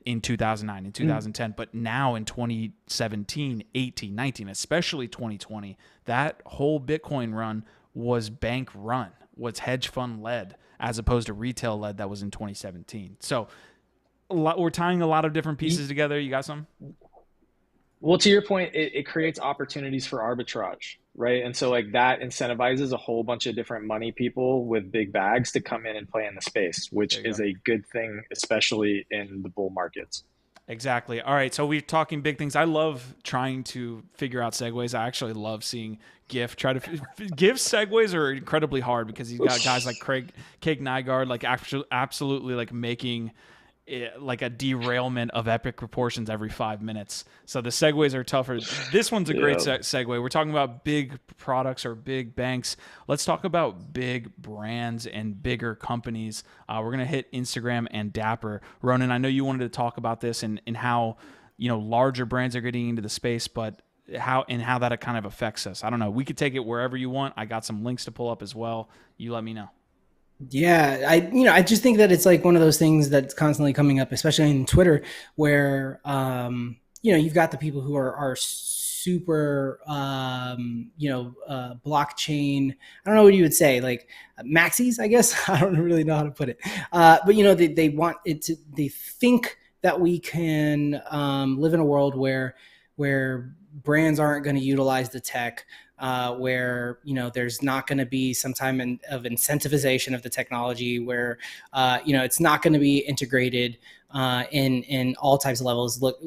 in 2009, in 2010. But now in 2017, 18, 19, especially 2020, that whole Bitcoin run was bank run, was hedge fund led, as opposed to retail led that was in 2017. So we're tying a lot of different pieces together. You got some? Well, to your point, it creates opportunities for arbitrage, right? And so like that incentivizes a whole bunch of different money people with big bags to come in and play in the space, which is a good thing, especially in the bull markets. Exactly. All right. So we're talking big things. I love trying to figure out segues. I actually love seeing GIF try to GIF segues are incredibly hard because he's got guys like Craig Nygaard, like absolutely like making like a derailment of epic proportions every 5 minutes. So the segues are tougher. This one's a great segue. We're talking about big products or big banks. Let's talk about big brands and bigger companies. We're going to hit Instagram and Dapper. Ronan, I know you wanted to talk about this and how, larger brands are getting into the space, but how that kind of affects us. I don't know. We could take it wherever you want. I got some links to pull up as well. You let me know. Yeah, I just think that it's like one of those things that's constantly coming up, especially in Twitter, where you've got the people who are super blockchain. I don't know what you would say, like maxis, I guess. I don't really know how to put it. But they want it to. They think that we can live in a world where brands aren't going to utilize the tech. Where there's not going to be some time of incentivization of the technology, where it's not going to be integrated in all types of levels. Look,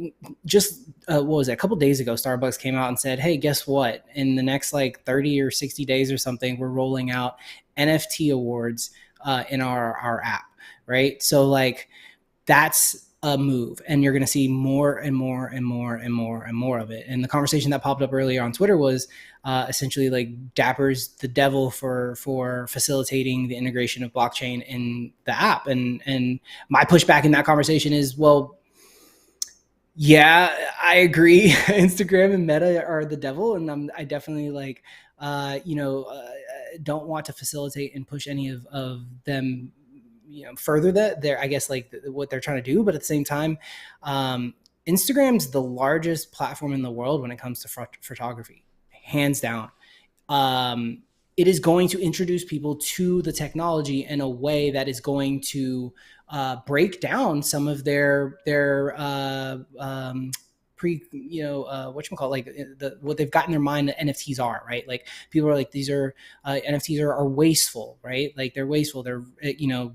just what was it? A couple of days ago, Starbucks came out and said, "Hey, guess what? In the next 30 or 60 days or something, we're rolling out NFT awards in our app." Right? So that's a move, and you're going to see more and more and more and more and more of it. And the conversation that popped up earlier on Twitter was essentially Dapper's the devil for facilitating the integration of blockchain in the app. And my pushback in that conversation is, well, yeah, I agree. Instagram and Meta are the devil, and I definitely don't want to facilitate and push any of them further that they're, I guess, what they're trying to do. But at the same time, Instagram's the largest platform in the world when it comes to photography, hands down. It is going to introduce people to the technology in a way that is going to break down some of their like what they've got in their mind that NFTs are, right? Like people are like, these are NFTs are wasteful, right? Like they're wasteful. They're,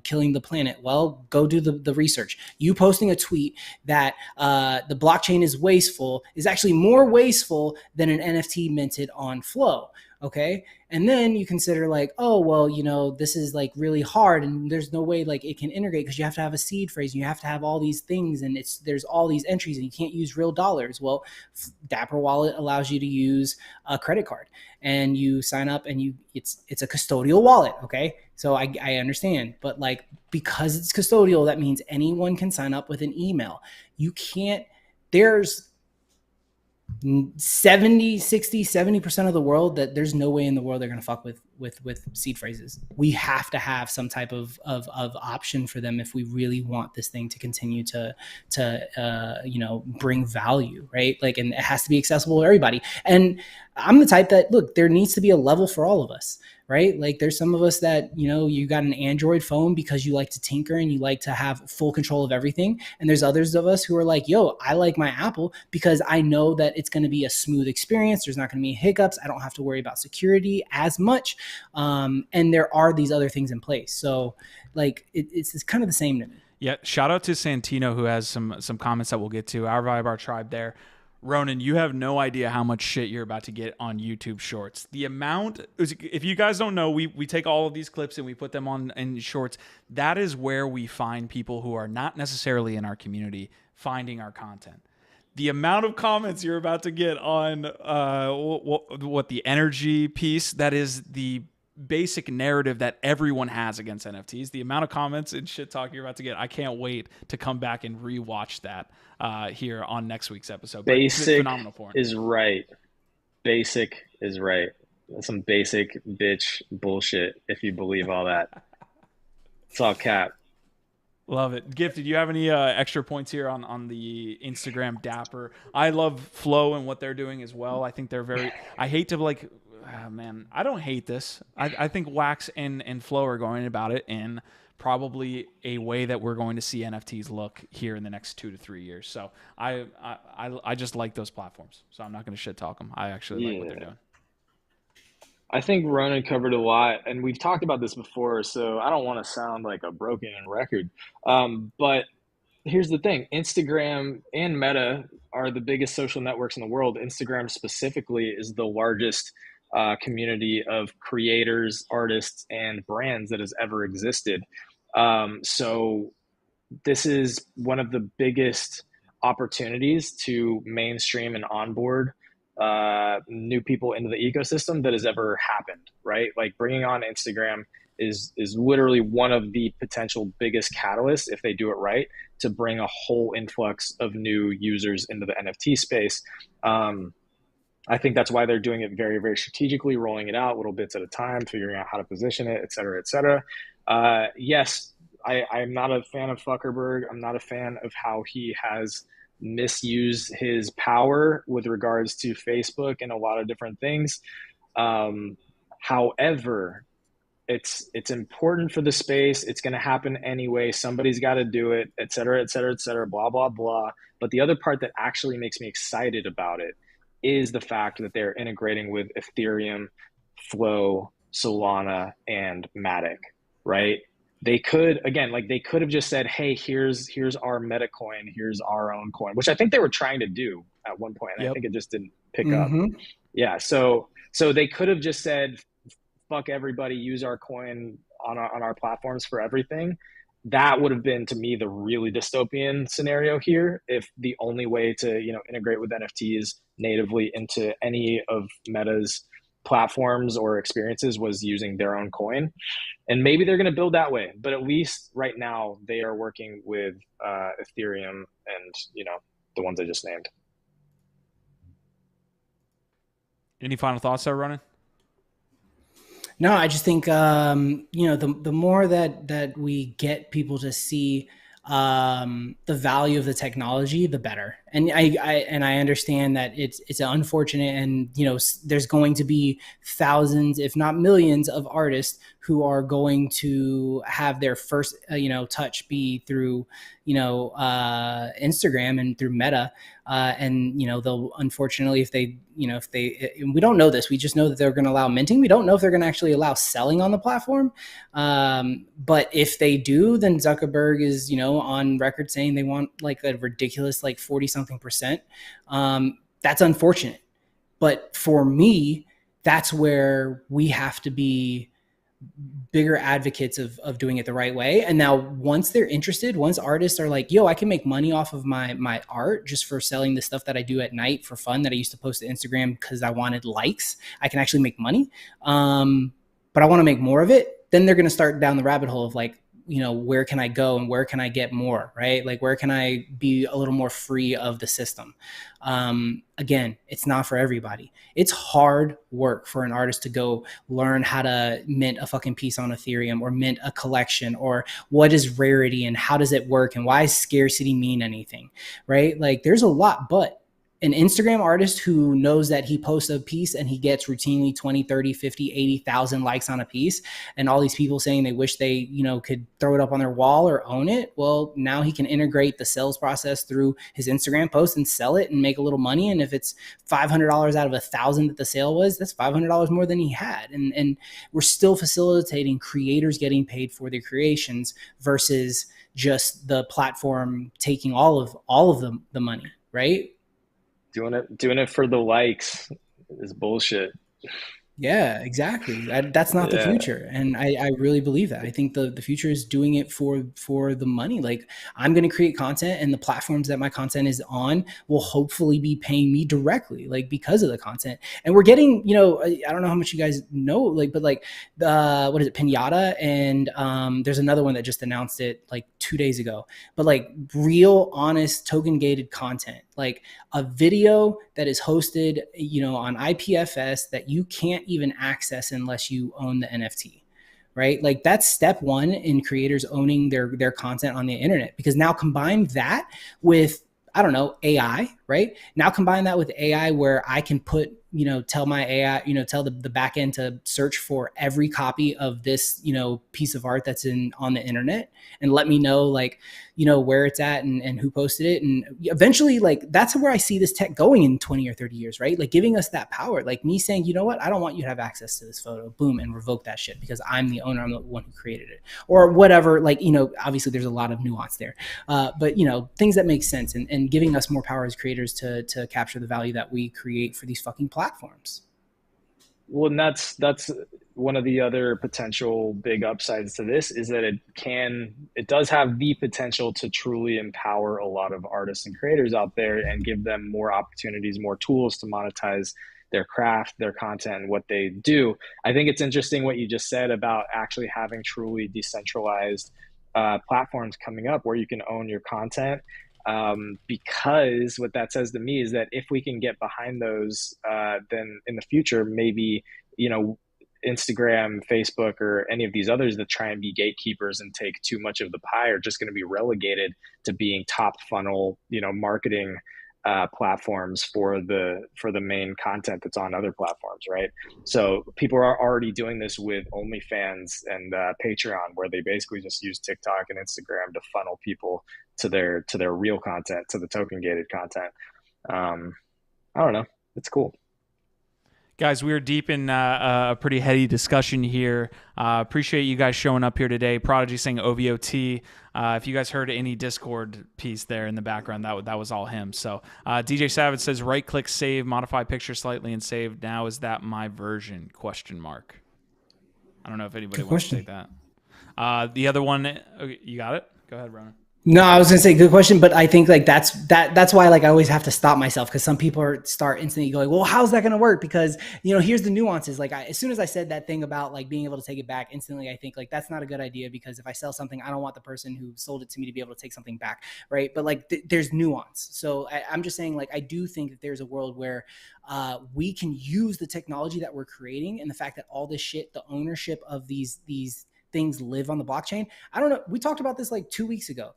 killing the planet. Well, go do the research. You posting a tweet that the blockchain is wasteful is actually more wasteful than an NFT minted on Flow. Okay. And then you consider like, oh, well, this is like really hard and there's no way like it can integrate because you have to have a seed phrase and you have to have all these things and there's all these entries and you can't use real dollars. Well, Dapper Wallet allows you to use a credit card and you sign up and it's a custodial wallet. Okay. So I understand, but like, because it's custodial, that means anyone can sign up with an email. You can't, there's 70% of the world that there's no way in the world they're going to fuck with seed phrases. We have to have some type of option for them if we really want this thing to continue to bring value, right? Like, and it has to be accessible to everybody. And I'm the type that, look, there needs to be a level for all of us, right? Like there's some of us that, you got an Android phone because you like to tinker and you like to have full control of everything. And there's others of us who are like, yo, I like my Apple because I know that it's going to be a smooth experience. There's not going to be hiccups. I don't have to worry about security as much. And there are these other things in place. So like, it's kind of the same to me. Yeah. Shout out to Santino, who has some comments that we'll get to. Our Vibe, our tribe there. Ronan, you have no idea how much shit you're about to get on YouTube Shorts. The amount, if you guys don't know, we take all of these clips and we put them on in Shorts. That is where we find people who are not necessarily in our community finding our content. The amount of comments you're about to get on what the energy piece, that is the basic narrative that everyone has against NFTs. The amount of comments and shit talk you're about to get, I can't wait to come back and rewatch that here on next week's episode. But Basic phenomenal porn. is right. Basic is right. That's some basic bitch bullshit if you believe all that. It's all cap. Love it. Gift, did you have any extra points here on the Instagram Dapper? I love Flow and what they're doing as well. I think they're very, I hate to like, man, I don't hate this. I think Wax and Flow are going about it in probably a way that we're going to see NFTs look here in the next 2 to 3 years. So I just like those platforms. So I'm not going to shit talk them. I actually like what they're doing. I think Ronan covered a lot, and we've talked about this before, so I don't want to sound like a broken record. But here's the thing. Instagram and Meta are the biggest social networks in the world. Instagram specifically is the largest community of creators, artists, and brands that has ever existed. So this is one of the biggest opportunities to mainstream and onboard new people into the ecosystem that has ever happened, right? Like bringing on Instagram is literally one of the potential biggest catalysts, if they do it right, to bring a whole influx of new users into the NFT space. I think that's why they're doing it very, very strategically, rolling it out little bits at a time, figuring out how to position it, et cetera, et cetera. Yes, I'm not a fan of Zuckerberg. I'm not a fan of how he has misused his power with regards to Facebook and a lot of different things. However, it's important for the space. It's going to happen anyway. Somebody's got to do it, et cetera, et cetera, et cetera, blah, blah, blah. But the other part that actually makes me excited about it is the fact that they're integrating with Ethereum, Flow, Solana, and Matic, right? They could, again, like they could have just said, hey, here's our meta coin, here's our own coin, which I think they were trying to do at one point. And I think it just didn't pick up. Yeah. So they could have just said, fuck everybody, use our coin on our platforms for everything. That would have been, to me, the really dystopian scenario here, if the only way to, integrate with NFTs natively into any of Meta's platforms or experiences was using their own coin. And maybe they're going to build that way, but at least right now they are working with Ethereum and, the ones I just named. Any final thoughts there, Ronan? No, I just think, the more that we get people to see the value of the technology, the better. And I understand that it's unfortunate, and there's going to be thousands, if not millions, of artists who are going to have their first touch be through Instagram and through Meta, and they'll, unfortunately, if they we don't know this, we just know that they're going to allow minting. We don't know if they're going to actually allow selling on the platform, but if they do, then Zuckerberg is on record saying they want like a ridiculous 40-something%. That's unfortunate, but for me, that's where we have to be bigger advocates of doing it the right way. And now once they're interested, once artists are like, yo, I can make money off of my art just for selling the stuff that I do at night for fun that I used to post to Instagram because I wanted likes, I can actually make money. But I want to make more of it. Then they're going to start down the rabbit hole of where can I go and where can I get more, right? Like, where can I be a little more free of the system? Again, it's not for everybody. It's hard work for an artist to go learn how to mint a fucking piece on Ethereum, or mint a collection, or what is rarity and how does it work and why does scarcity mean anything, right? Like, there's a lot, but an Instagram artist who knows that he posts a piece and he gets routinely 20, 30, 50, 80,000 likes on a piece, and all these people saying they wish they, could throw it up on their wall or own it. Well, now he can integrate the sales process through his Instagram post and sell it and make a little money. And if it's $500 out of 1,000 that the sale was, that's $500 more than he had. And we're still facilitating creators getting paid for their creations versus just the platform taking all of the money, right? Doing it for the likes is bullshit. Yeah, exactly. That's not the future. And I really believe that. I think the future is doing it for the money. Like, I'm going to create content, and the platforms that my content is on will hopefully be paying me directly, like, because of the content. And we're getting, I don't know how much you guys know, but what is it, Pinata? And there's another one that just announced it like 2 days ago, but like real, honest, token gated content, like a video that is hosted, on IPFS that you can't even access unless you own the NFT, right? Like, that's step one in creators owning their content on the internet, because now combine that with, I don't know, AI, right? Now combine that with AI where I can put, tell my AI, tell the back end to search for every copy of this, piece of art that's on the internet, and let me know, like, where it's at and who posted it. And eventually, like, that's where I see this tech going in 20 or 30 years, right? Like, giving us that power, like me saying, you know what, I don't want you to have access to this photo, boom, and revoke that shit because I'm the owner, I'm the one who created it, or whatever. Like, obviously there's a lot of nuance there, but things that make sense, and giving us more power as creators to capture the value that we create for these fucking platforms. Well, and that's one of the other potential big upsides to this, is that it does have the potential to truly empower a lot of artists and creators out there and give them more opportunities, more tools to monetize their craft, their content, and what they do. I think it's interesting what you just said about actually having truly decentralized platforms coming up where you can own your content. Because what that says to me is that if we can get behind those, then in the future, maybe, Instagram, Facebook, or any of these others that try and be gatekeepers and take too much of the pie are just going to be relegated to being top funnel, marketing platforms for the main content that's on other platforms, right? So people are already doing this with OnlyFans and Patreon, where they basically just use TikTok and Instagram to funnel people to their real content, to the token gated content. I don't know. It's cool. Guys, we are deep in a pretty heady discussion here. Appreciate you guys showing up here today. Prodigy saying OVOT. If you guys heard any Discord piece there in the background, that was all him. So DJ Savage says, right-click, save, modify picture slightly, and save. Now is that my version? ? I don't know if anybody wants to take that. The other one, okay, you got it? Go ahead, Ronan. No, I was gonna say good question, but I think like that's why like I always have to stop myself, because some people start instantly going, well, how's that gonna work? Because here's the nuances. Like as soon as I said that thing about like being able to take it back instantly, I think like that's not a good idea, because if I sell something, I don't want the person who sold it to me to be able to take something back, right? But like there's nuance. So I'm just saying, like, I do think that there's a world where we can use the technology that we're creating, and the fact that all this shit, the ownership of these things live on the blockchain. I don't know. We talked about this like 2 weeks ago.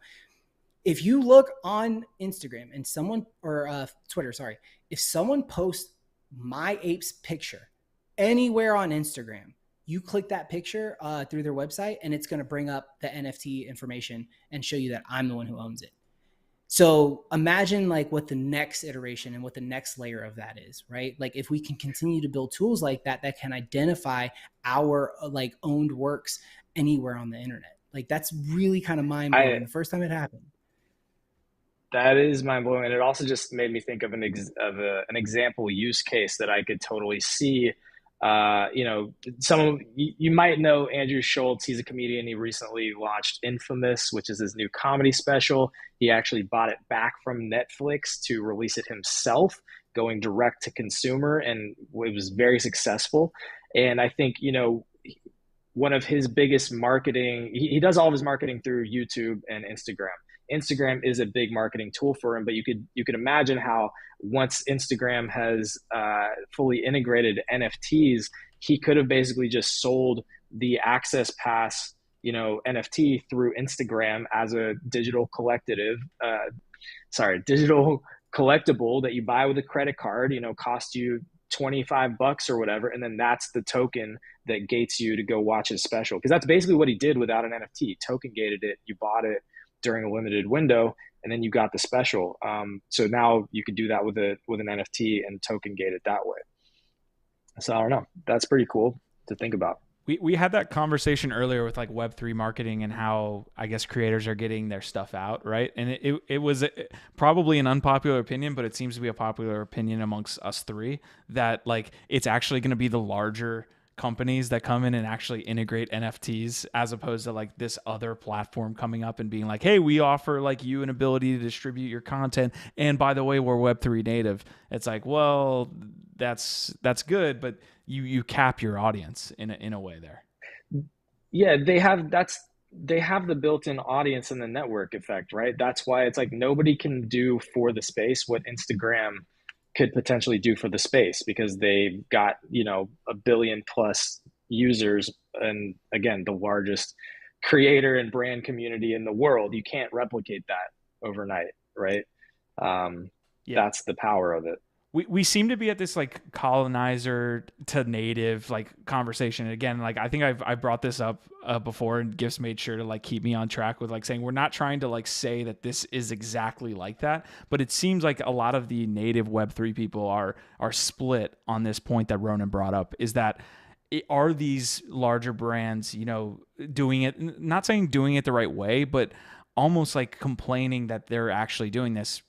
If you look on Instagram and someone, or Twitter, sorry, if someone posts my ape's picture anywhere on Instagram, you click that picture through their website and it's going to bring up the NFT information and show you that I'm the one who owns it. So imagine like what the next iteration and what the next layer of that is, right? Like if we can continue to build tools like that, that can identify our like owned works anywhere on the internet. Like that's really kind of mind blowing the first time it happened. That is mind blowing, and it also just made me think of an example use case that I could totally see. You might know Andrew Schultz. He's a comedian. He recently launched Infamous, which is his new comedy special. He actually bought it back from Netflix to release it himself, going direct to consumer, and it was very successful. And I think one of his biggest marketing, he does all of his marketing through YouTube and Instagram. Instagram is a big marketing tool for him, but you could imagine how once Instagram has fully integrated NFTs, he could have basically just sold the Access Pass, NFT through Instagram as a digital collectible that you buy with a credit card, cost you $25 or whatever, and then that's the token that gates you to go watch his special, because that's basically what he did without an NFT. Token gated it, you bought it during a limited window, and then you got the special. So now you could do that with an NFT and token gate it that way. So I don't know. That's pretty cool to think about. We had that conversation earlier with like Web3 marketing and how I guess creators are getting their stuff out, right? And it was probably an unpopular opinion, but it seems to be a popular opinion amongst us three that like it's actually going to be the larger companies that come in and actually integrate NFTs as opposed to like this other platform coming up and being like, hey, we offer like you an ability to distribute your content. And by the way, we're Web3 native. It's like, well, that's good, but you cap your audience in a way there. Yeah, they have the built-in audience and the network effect, right? That's why it's like nobody can do for the space what Instagram could potentially do for the space, because they've got, a billion plus users, and again, the largest creator and brand community in the world. You can't replicate that overnight, right? That's the power of it. We seem to be at this like colonizer to native like conversation. And again, like I think I've brought this up before, and Gifts made sure to like keep me on track with like saying we're not trying to like say that this is exactly like that, but it seems like a lot of the native Web3 people are split on this point that Ronan brought up, is that are these larger brands, doing it, not saying doing it the right way, but almost like complaining that they're actually doing this.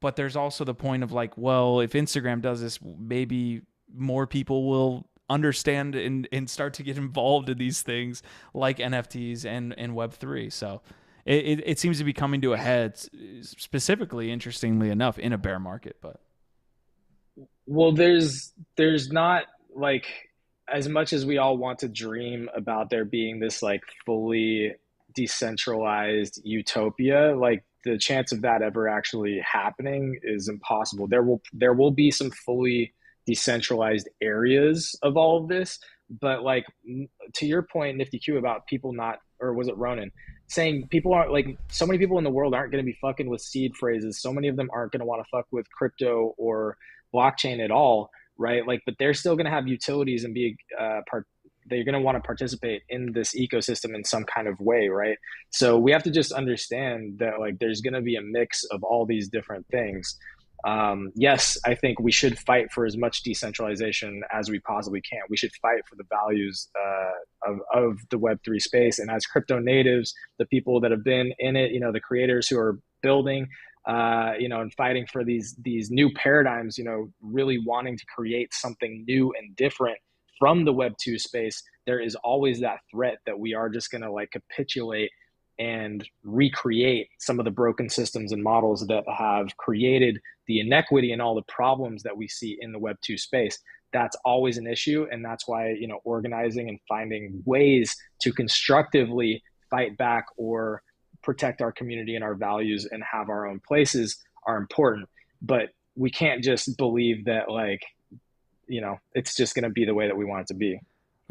But there's also the point of like, well, if Instagram does this, maybe more people will understand and start to get involved in these things like NFTs and Web3. So it seems to be coming to a head, specifically, interestingly enough, in a bear market. But well, there's not like, as much as we all want to dream about there being this like fully decentralized utopia, like the chance of that ever actually happening is impossible. There will be some fully decentralized areas of all of this, but like to your point, Nifty Q, about people not, or was it Ronan, saying people aren't like, so many people in the world aren't going to be fucking with seed phrases. So many of them aren't going to want to fuck with crypto or blockchain at all, right? Like, but they're still going to have utilities and be they're going to want to participate in this ecosystem in some kind of way, right? So we have to just understand that like there's going to be a mix of all these different things. Yes, I think we should fight for as much decentralization as we possibly can. We should fight for the values of the Web3 space. And as crypto natives, the people that have been in it, the creators who are building, and fighting for these new paradigms, really wanting to create something new and different from the Web2 space, there is always that threat that we are just going to like capitulate and recreate some of the broken systems and models that have created the inequity and all the problems that we see in the Web2 space. That's always an issue. And that's why, organizing and finding ways to constructively fight back or protect our community and our values and have our own places are important. But we can't just believe that like, it's just going to be the way that we want it to be.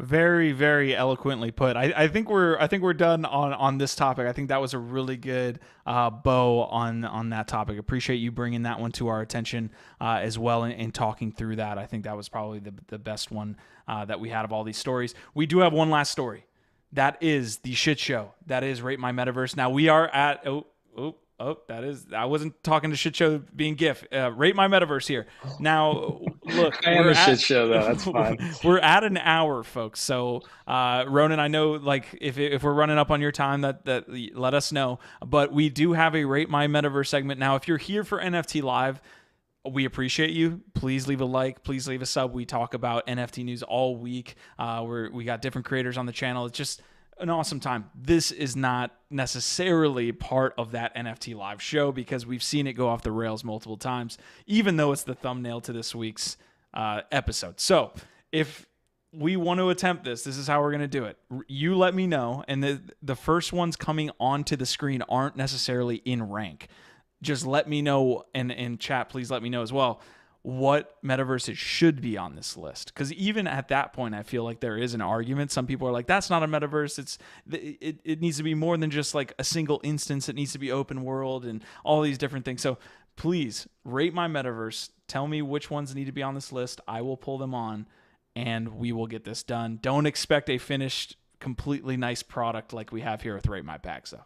Very, very eloquently put. I think we're done on this topic. I think that was a really good bow on that topic. Appreciate you bringing that one to our attention as well and talking through that. I think that was probably the best one that we had of all these stories. We do have one last story. That is the shit show. That is Rate My Metaverse. Now we are at that is, I wasn't talking to shit show being GIF. Rate My Metaverse here. Now, look. I am a shit show, though. That's fine. We're at an hour, folks. So, Ronan, I know, like, if we're running up on your time, that let us know. But we do have a Rate My Metaverse segment. Now, if you're here for NFT Live, we appreciate you. Please leave a like. Please leave a sub. We talk about NFT news all week. We got different creators on the channel. It's just an awesome time. This is not necessarily part of that NFT Live show because we've seen it go off the rails multiple times, even though it's the thumbnail to this week's episode. So if we want to attempt this is how we're going to do it. You let me know, and the first ones coming onto the screen aren't necessarily in rank. Just let me know, and in chat, please let me know as well, what metaverses should be on this list. Because even at that point, I feel like there is an argument. Some people are like, that's not a metaverse. It needs to be more than just like a single instance. It needs to be open world and all these different things. So please rate my metaverse. Tell me which ones need to be on this list. I will pull them on and we will get this done. Don't expect a finished, completely nice product like we have here with Rate My Bags, though.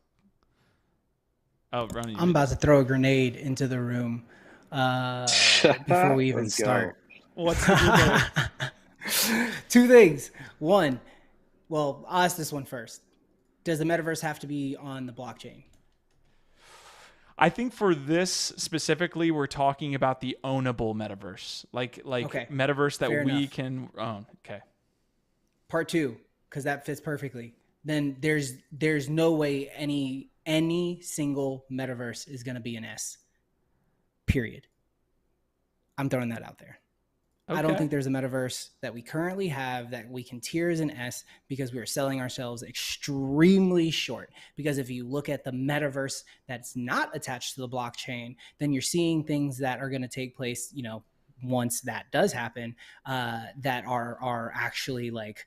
Oh, Ronnie, I'm about to throw a grenade into the room before we even start. What's the Two things. One, well, I'll ask this one first. Does the metaverse have to be on the blockchain? I think for this specifically, we're talking about the ownable metaverse, like Okay. metaverse that Fair we enough. can own. Okay. Part two, because that fits perfectly. Then there's no way any single metaverse is going to be an S. Period. I'm throwing that out there. I don't Okay. think there's a metaverse that we currently have that we can tier as an S because we are selling ourselves extremely short. Because if you look at the metaverse that's not attached to the blockchain, then you're seeing things that are going to take place, once that does happen, that are actually like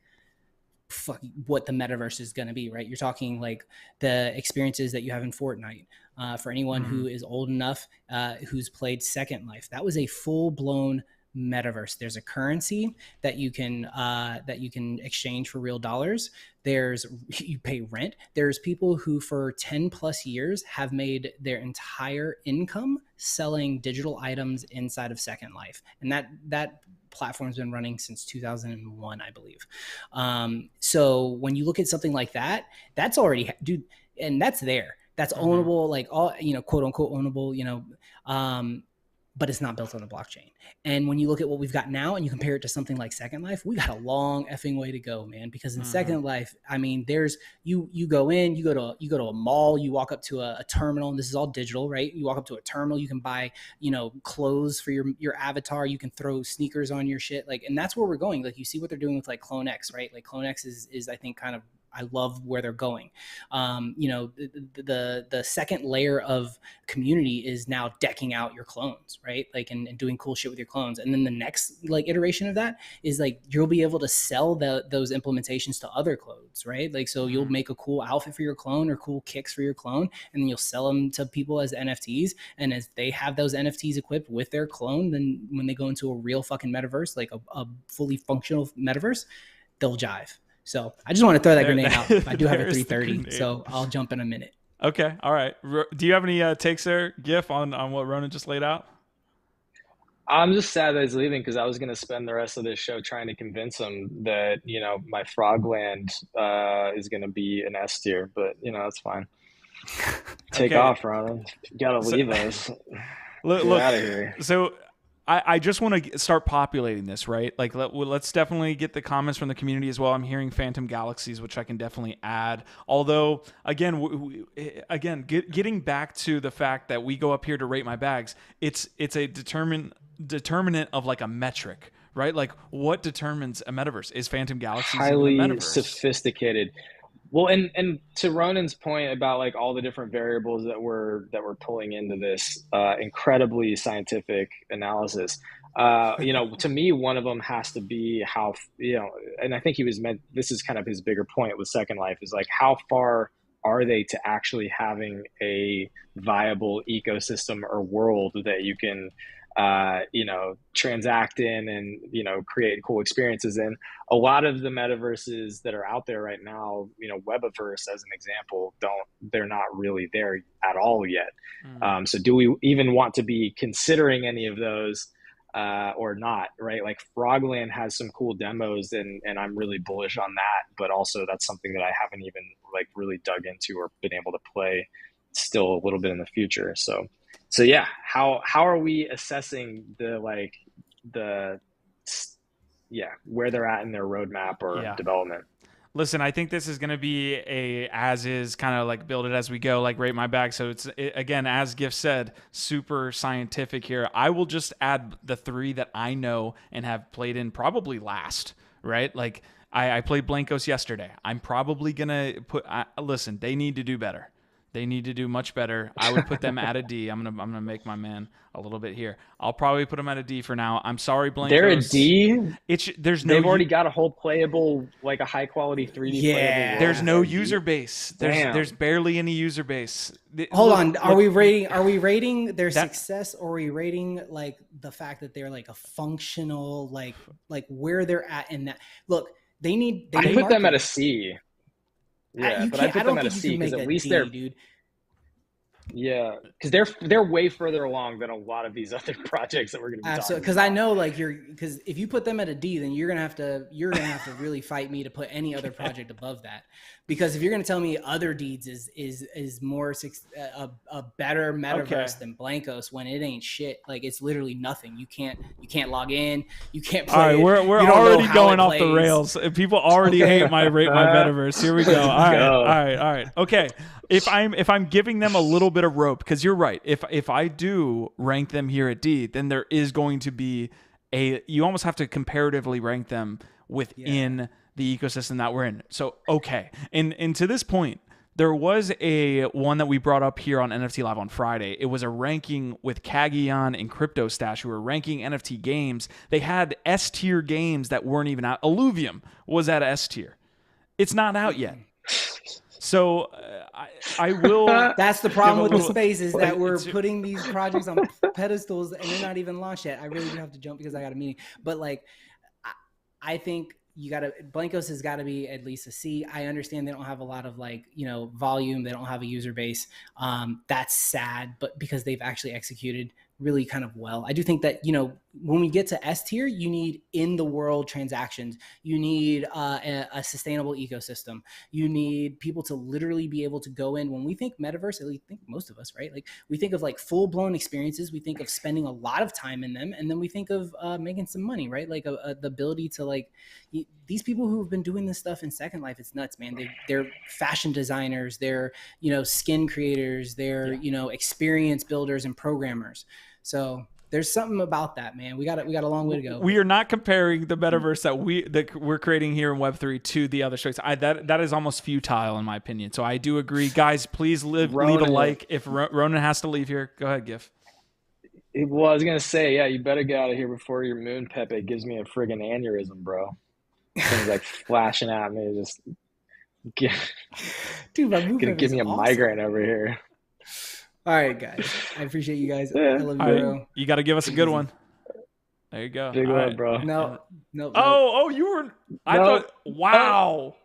what the metaverse is going to be, right? You're talking like the experiences that you have in Fortnite. For anyone who is old enough, who's played Second Life, that was a full-blown metaverse. There's a currency that you can exchange for real dollars. You pay rent. There's people who for 10 plus years have made their entire income selling digital items inside of Second Life, and that platform's been running since 2001, I believe. So when you look at something like that, that's already, dude, and that's there. That's ownable, like all, quote unquote ownable, but it's not built on the blockchain. And when you look at what we've got now and you compare it to something like Second Life, we got a long effing way to go, man. Because in Second Life, I mean, there's you go in, you go to a mall, you walk up to a terminal, and this is all digital, right? You walk up to a terminal, you can buy, clothes for your avatar, you can throw sneakers on your shit, like, and that's where we're going. Like, you see what they're doing with like Clone X, right? Like Clone X is I think kind of, I love where they're going. The second layer of community is now decking out your clones, right? Like, and doing cool shit with your clones. And then the next like iteration of that is like, you'll be able to sell those implementations to other clones, right? Like, so you'll make a cool outfit for your clone or cool kicks for your clone, and then you'll sell them to people as NFTs. And as they have those NFTs equipped with their clone, then when they go into a real fucking metaverse, like a fully functional metaverse, they'll jive. So I just want to throw that grenade out. I do have a 330, so I'll jump in a minute. Okay. All right. Do you have any takes there, GIF, on what Ronan just laid out? I'm just sad that he's leaving because I was going to spend the rest of this show trying to convince him that, my Frogland is going to be an S tier, but, it's fine. Take off, Ronan. You got to leave us. Look, out of here. So I just want to start populating this, right? Like, let's definitely get the comments from the community as well. I'm hearing Phantom Galaxies, which I can definitely add. Although, again, getting back to the fact that we go up here to rate my bags, it's a determinant of like a metric, right? Like, what determines a metaverse? Is Phantom Galaxies highly a metaverse? Sophisticated? Well, and to Ronan's point about like all the different variables that we're pulling into this incredibly scientific analysis, To me, one of them has to be how, and I think this is kind of his bigger point with Second Life, is like, how far are they to actually having a viable ecosystem or world that you can, transact in and, create cool experiences in. A lot of the metaverses that are out there right now, Webaverse as an example, they're not really there at all yet. So do we even want to be considering any of those or not, right? Like Frogland has some cool demos and I'm really bullish on that, but also that's something that I haven't even like really dug into or been able to play still a little bit in the future. So yeah, how are we assessing where they're at in their roadmap or development? Listen, I think this is going to be a as is, kind of like build it as we go, like rate my bag. So again, as Gift said, super scientific here. I will just add the 3 that I know and have played in probably last, right? Like I played Blankos yesterday. I'm probably going to listen, they need to do better. They need to do much better. I would put them at a D. I'm gonna make my man a little bit here. I'll probably put them at a D for now. I'm sorry, Blankos. They're a D. They've already got a whole playable, like a high quality 3D. Playable. There's no user base. There's barely any user base. Hold on. Are we rating their success, or are we rating like the fact that they're like a functional, like where they're at in that? Look, I put them at a C. Yeah, but I put them at a C because at least they're, dude. Yeah, because they're way further along than a lot of these other projects that we're going to be talking about. Because I know, like, because if you put them at a D, then you're gonna have to really fight me to put any other project above that. Because if you're gonna tell me other Deeds is more a better metaverse than Blankos, when it ain't shit, like it's literally nothing. You can't log in, you can't play. All right, we're already going off the rails. People already hate my metaverse. Here we go. All right. Okay. If I'm giving them a little bit of rope, because you're right. If I do rank them here at D, then there is going to be you almost have to comparatively rank them within the ecosystem that we're in. So, okay. And to this point, there was one that we brought up here on NFT Live on Friday. It was a ranking with Kagion and CryptoStash, who were ranking NFT games. They had S tier games that weren't even out. Illuvium was at S tier. It's not out yet. So I will. That's the problem with the space, is that we're putting these projects on pedestals and they're not even launched yet. I really do have to jump because I got a meeting. But like, I think Blankos has got to be at least a C. I understand they don't have a lot of volume. They don't have a user base. That's sad, but because they've actually executed really kind of well. I do think that, when we get to S tier, you need in the world transactions. You need a sustainable ecosystem. You need people to literally be able to go in. When we think metaverse, at least think most of us, right? Like we think of like full blown experiences. We think of spending a lot of time in them. And then we think of making some money, right? Like the ability to these people who have been doing this stuff in Second Life, it's nuts, man. They're fashion designers, they're, skin creators, they're, experience builders and programmers. So there's something about that, man. We got a long way to go. We are not comparing the metaverse that we're creating here in Web3 to the other shows. That is almost futile in my opinion. So I do agree, guys. Please leave a like. If Ronan has to leave here, go ahead, Gif. Well, I was gonna say, you better get out of here before your moon Pepe gives me a friggin' aneurysm, bro. Things like flashing at me, just dude, my moon gonna give me a migraine over here. All right, guys. I appreciate you guys. I love you, bro. You got to give us a good one. There you go. Big one, bro. No. Oh, you were. I thought. Wow.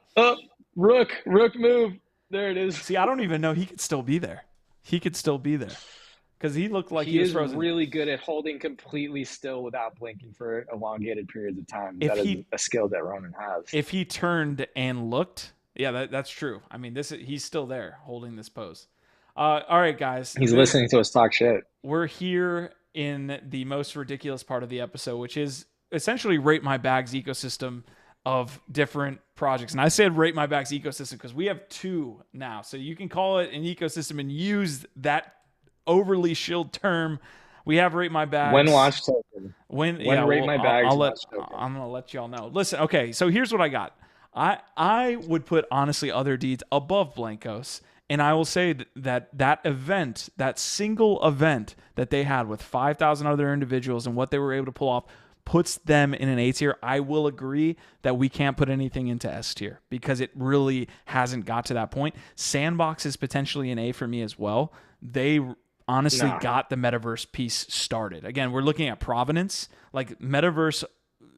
Rook move. There it is. See, I don't even know he could still be there. Because he looked like he was frozen. Really good at holding completely still without blinking for elongated periods of time. That is a skill that Ronan has. If he turned and looked, that's true. I mean, he's still there holding this pose. All right, guys. He's listening to us talk shit. We're here in the most ridiculous part of the episode, which is essentially Rate My Bag's ecosystem of different projects. And I said Rate My Bag's ecosystem because we have 2 now. So you can call it an ecosystem and use that overly shilled term. We have Rate My Bags. When launch token. Rate My Bags. I'm going to let y'all know. Listen, okay, so here's what I got. I would put, honestly, other Deeds above Blankos. And I will say that event, that single event that they had with 5,000 other individuals and what they were able to pull off, puts them in an A tier. I will agree that we can't put anything into S tier because it really hasn't got to that point. Sandbox is potentially an A for me as well. They honestly got the metaverse piece started. Again, we're looking at provenance. Like metaverse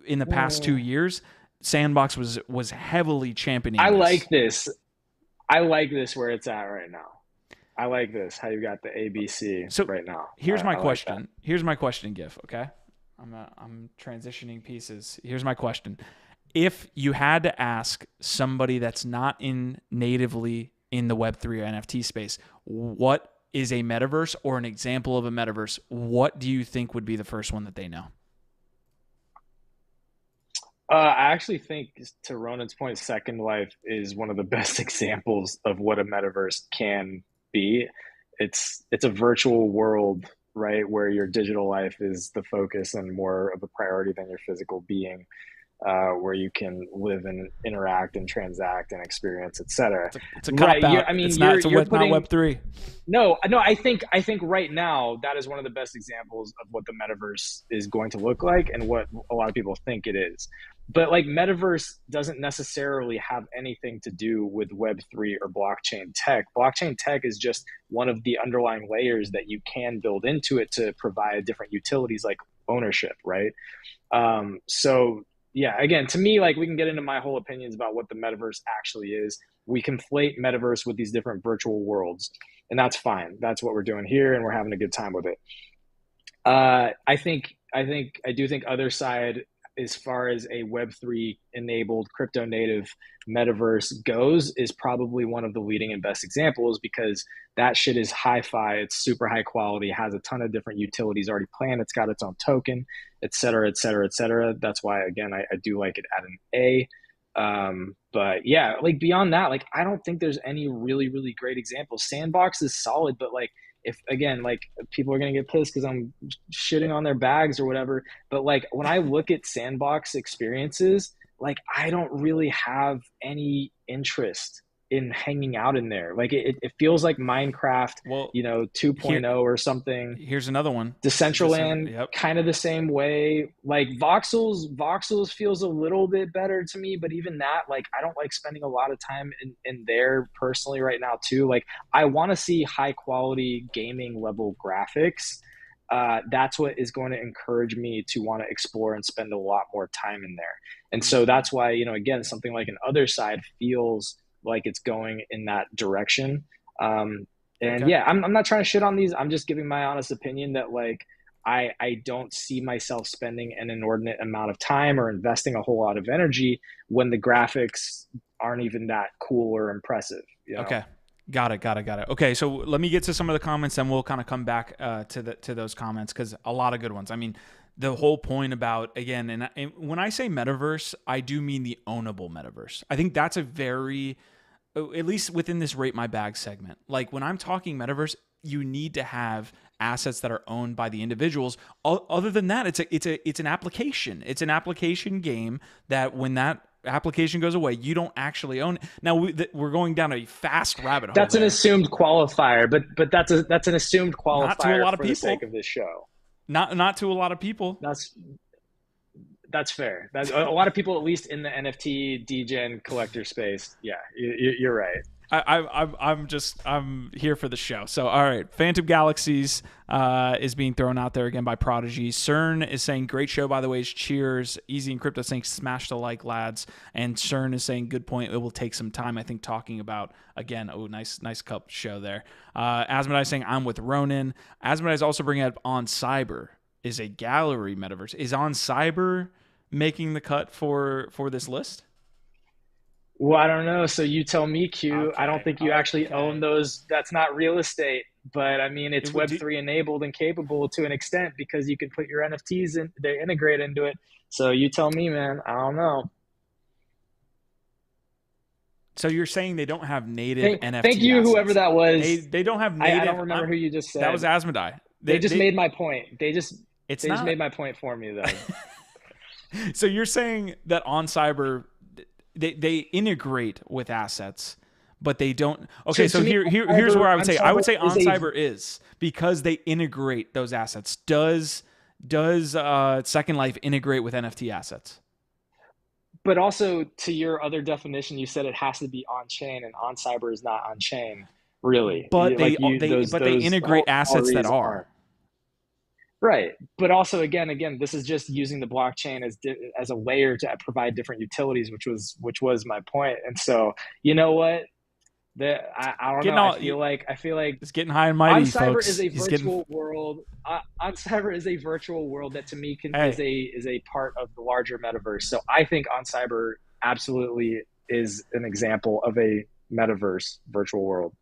in the past 2 years, Sandbox was heavily championing I this. like this. I like this where it's at right now. I like this, how you got the ABC right now. Here's my I question. Like Here's my question, GIF, okay? I'm transitioning pieces. Here's my question. If you had to ask somebody that's not natively in the Web3 or NFT space, what is a metaverse or an example of a metaverse, what do you think would be the first one that they know? I actually think, to Ronan's point, Second Life is one of the best examples of what a metaverse can be. It's a virtual world, right, where your digital life is the focus and more of a priority than your physical being, where you can live and interact and transact and experience, etc. It's a cop out. I mean, it's you're not putting Web3. No. I think right now that is one of the best examples of what the metaverse is going to look like and what a lot of people think it is. But like metaverse doesn't necessarily have anything to do with Web3 or blockchain tech. Blockchain tech is just one of the underlying layers that you can build into it to provide different utilities like ownership, right? So yeah, again, to me, like we can get into my whole opinions about what the metaverse actually is. We conflate metaverse with these different virtual worlds, and that's fine. That's what we're doing here, and we're having a good time with it. I do think other side, as far as a Web3 enabled crypto native metaverse goes, is probably one of the leading and best examples, because that shit is hi-fi. It's super high quality, has a ton of different utilities already planned. It's got its own token, et cetera, et cetera, et cetera. That's why, again, I do like it at an A. But yeah, like beyond that, like I don't think there's any really, really great examples. Sandbox is solid, but like, if again, like people are going to get pissed because I'm shitting on their bags or whatever. But like when I look at Sandbox experiences, like I don't really have any interest in hanging out in there. Like it feels like Minecraft, 2.0 or something. Here's another one. Decentraland, Yep. kind of the same way. Like Voxels feels a little bit better to me, but even that, like I don't like spending a lot of time in there personally right now too. Like I want to see high quality gaming level graphics. That's what is going to encourage me to want to explore and spend a lot more time in there. And so that's why, again, something like an Other Side feels like it's going in that direction. Yeah, I'm not trying to shit on these. I'm just giving my honest opinion that like I don't see myself spending an inordinate amount of time or investing a whole lot of energy when the graphics aren't even that cool or impressive. Okay. Got it. Okay, so let me get to some of the comments, and we'll kind of come back to those comments, because a lot of good ones. I mean, the whole point about, again, and when I say metaverse, I do mean the ownable metaverse. I think that's a very, at least within this Rate My Bag segment, like when I'm talking metaverse, you need to have assets that are owned by the individuals. Other than that, it's an application. It's an application game that when that application goes away, you don't actually own it. Now we're going down a fast rabbit hole. That's an assumed qualifier, but that's an assumed qualifier not to a lot of for people. The sake of this show. Not to a lot of people. That's fair. That's a lot of people, at least in the NFT degen collector space. Yeah, you're right. I'm here for the show. So, all right. Phantom Galaxies is being thrown out there again by Prodigy. CERN is saying, great show, by the way. Cheers. Easy and Crypto saying, smash the like, lads. And CERN is saying, good point. It will take some time. I think talking about, again, nice cup show there. Asmodai saying, I'm with Ronan. Asmodai is also bringing up On Cyber is a gallery metaverse. Is On Cyber making the cut for this list? Well, I don't know. So you tell me, Q. Okay, I don't think you actually own those. That's not real estate. But I mean, it's Web3 enabled and capable to an extent, because you can put your NFTs in, they integrate into it. So you tell me, man. I don't know. So you're saying they don't have native NFT Thank you, assets. whoever that was. They don't have native. I don't remember who you just said. That was Asmodai. They just made my point. They just not made my point for me, though. So you're saying that On Cyber, they integrate with assets, but they don't. Okay, so to me, here's where I would say OnCyber is a- OnCyber is, because they integrate those assets. Does Second Life integrate with NFT assets? But also, to your other definition, you said it has to be on chain, and OnCyber is not on chain, really. But they those integrate assets that galleries are. Right. But also, again, this is just using the blockchain as a layer to provide different utilities, which was my point. And so, you know what? I don't know. I feel like it's getting high and mighty, OnCyber folks. is a virtual world. OnCyber is a virtual world that to me is a part of the larger metaverse. So I think OnCyber absolutely is an example of a metaverse virtual world.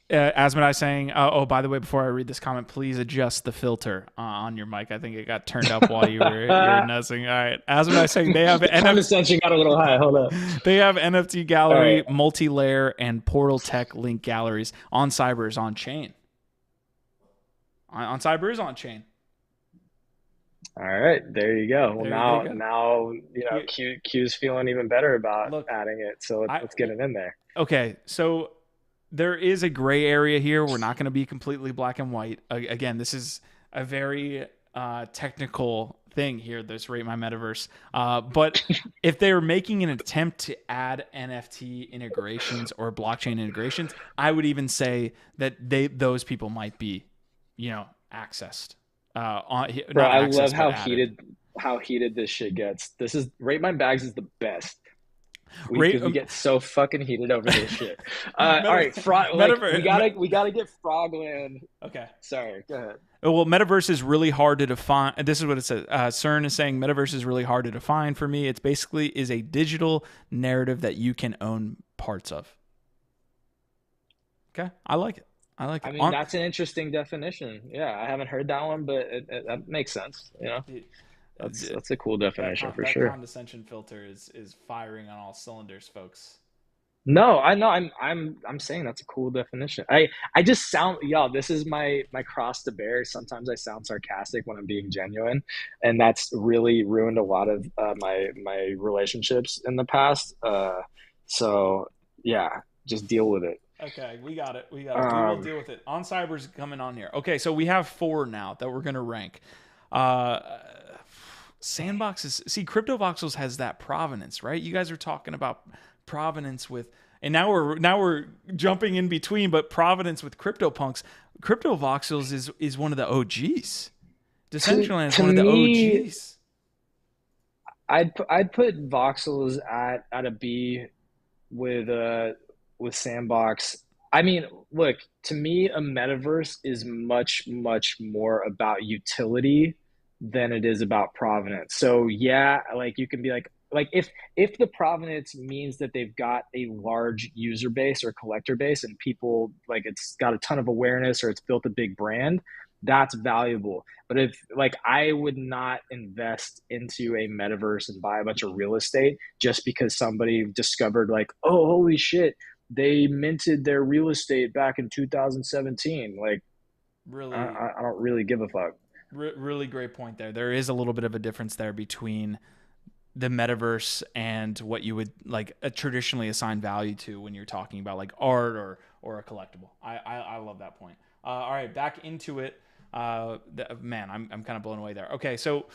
Asmodai saying, oh, by the way, before I read this comment, please adjust the filter on your mic. I think it got turned up while you were nuzzing. All right. Asmodai saying they have Condescension got a little high. Hold up. They have NFT gallery, Right. multi-layer, and portal tech link galleries. OnCyber is on chain. OnCyber is on chain. All right, there you go. Well, There you go. now Q's feeling even better about Look, adding it. So let's get it in there. Okay, so there is a gray area here. We're not going to be completely black and white. Again, this is a very technical thing here, this Rate My Metaverse. But if they're making an attempt to add NFT integrations or blockchain integrations, I would even say that those people might be, accessed. Bro, I love how heated this shit gets. This is Rate My Bags is the best. We get so fucking heated over this shit. All right, we gotta get Frogland. Okay. Sorry, go ahead. Well, Metaverse is really hard to define. This is what it says. CERN is saying Metaverse is really hard to define for me. It's basically is a digital narrative that you can own parts of. Okay, I like it. I mean, that's an interesting definition. Yeah, I haven't heard that one, but that makes sense. That's a cool definition for sure. That condescension filter is firing on all cylinders, folks. No, I know. I'm saying that's a cool definition. I just sound, this is my cross to bear. Sometimes I sound sarcastic when I'm being genuine, and that's really ruined a lot of my relationships in the past. So yeah, just deal with it. Okay, we got it. We will deal with it. OnCyber's coming on here. Okay, so we have 4 now that we're gonna rank. Sandbox is CryptoVoxels has that provenance, right? You guys are talking about provenance with, and now we're jumping in between, but provenance with CryptoPunks. CryptoVoxels is one of the OGs. Decentraland is one of the OGs. I'd put Voxels at a B with Sandbox. I mean, look, to me, a metaverse is much, much more about utility than it is about provenance. So yeah, like you can be like if the provenance means that they've got a large user base or collector base and people like it's got a ton of awareness or it's built a big brand, that's valuable. But if I would not invest into a metaverse and buy a bunch of real estate just because somebody discovered oh, holy shit, they minted their real estate back in 2017. Really, I don't really give a fuck. Really great point there. There is a little bit of a difference there between the metaverse and what you would traditionally assign value to when you're talking about art or a collectible. I love that point. All right, back into it. Man, I'm kind of blown away there. Okay, so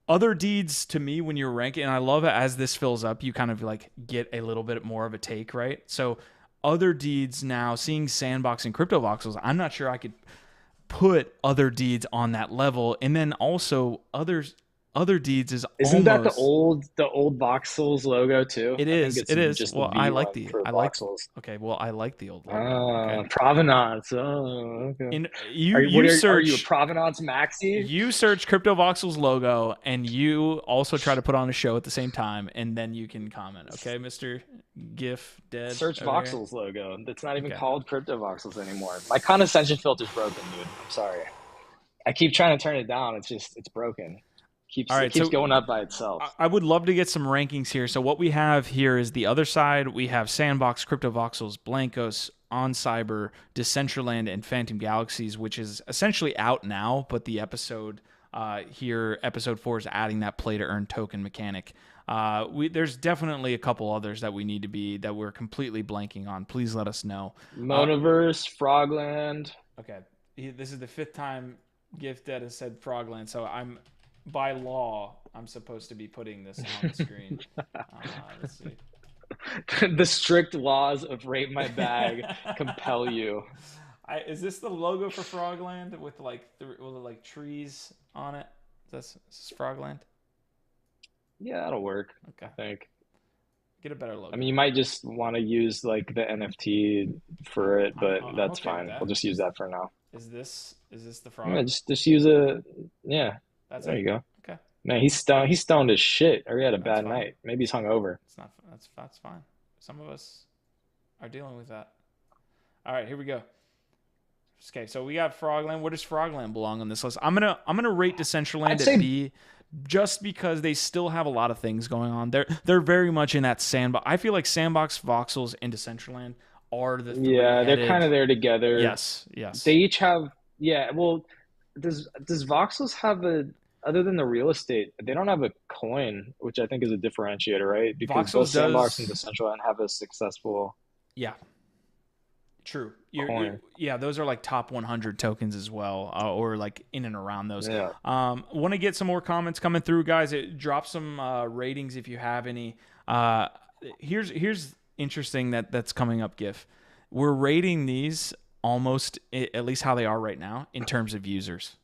other deeds to me when you're ranking, and I love it as this fills up, you kind of get a little bit more of a take, right? So other deeds now, seeing Sandbox and CryptoVoxels, I'm not sure I could put other deeds on that level. And then also other deeds is isn't almost, that the old Voxels logo too? It is. Just well, I like the Voxels. Okay, well, I like the old logo. Okay. Provenance. Oh, okay. And are you a Provenance maxi? You search CryptoVoxels logo, and you also try to put on a show at the same time, and then you can comment. Okay, Mr. GIF Dead. Search Voxels logo. It's not even called CryptoVoxels anymore. My condescension filter's broken, dude. I'm sorry. I keep trying to turn it down. It's broken. It keeps going up by itself. I would love to get some rankings here. So what we have here is the other side. We have Sandbox, CryptoVoxels, Blankos, OnCyber, Decentraland, and Phantom Galaxies, which is essentially out now, but the episode here, episode 4, is adding that play to earn token mechanic. There's definitely a couple others that we're completely blanking on. Please let us know. Monaverse, Frogland. Okay, this is the 5th time Gift that has said Frogland, so by law I'm supposed to be putting this on the screen. Let's see. The strict laws of Rate My Bag compel you. Is this the logo for Frogland with like trees on it? Is this Frogland? Yeah, that'll work. Okay. I think. Get a better logo. I mean, you might just want to use like the NFT for it, but that's okay with fine. that. We'll just use that for now. Is this the frog? Yeah, just use a yeah. There you go. Okay. Man, he's stoned as shit, or he had a bad fine. night. Maybe he's hungover. That's fine. Some of us are dealing with that. All right, here we go. Okay, so we got Frogland. Where does Frogland belong on this list? I'm gonna rate Decentraland at B, just because they still have a lot of things going on. They're very much in that sandbox. I feel like Sandbox, Voxels, and Decentraland are the three. Yeah, they're kind of there together. Yes. They each have. Yeah, well, does Voxels have other than the real estate, they don't have a coin, which I think is a differentiator, right? Because both Sandbox and Decentraland have a successful. Yeah. True. Coin. Yeah, those are like top 100 tokens as well, or like in and around those. Yeah. Want to get some more comments coming through, guys. Drop some ratings if you have any. Here's interesting that's coming up, GIF. We're rating these almost, at least how they are right now, in terms of users.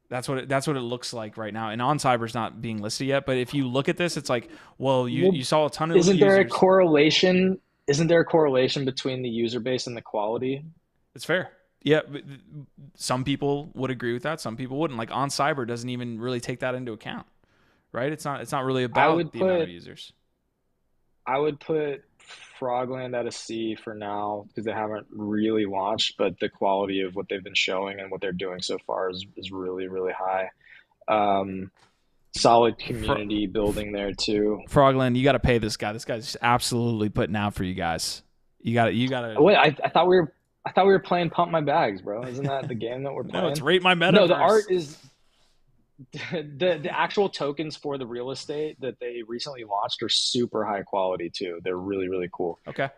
That's what it looks like right now. And OnCyber's not being listed yet, but if you look at this, it's like, well, you saw a ton of Isn't users. there a correlation? Isn't there a correlation between the user base and the quality? It's fair. Yeah, some people would agree with that. Some people wouldn't. Like OnCyber doesn't even really take that into account, right? It's not really about the amount of users. I would put Frogland at a C for now because they haven't really launched, but the quality of what they've been showing and what they're doing so far is really, really high. Solid community building there too. Frogland, you got to pay this guy. This guy's absolutely putting out for you guys. You got to. Wait, I thought we were playing Pump My Bags, bro. Isn't that the game that we're playing? No, it's Rate My Metaverse. No, the art is the actual tokens for the real estate that they recently launched are super high quality too. They're really, really cool. Okay.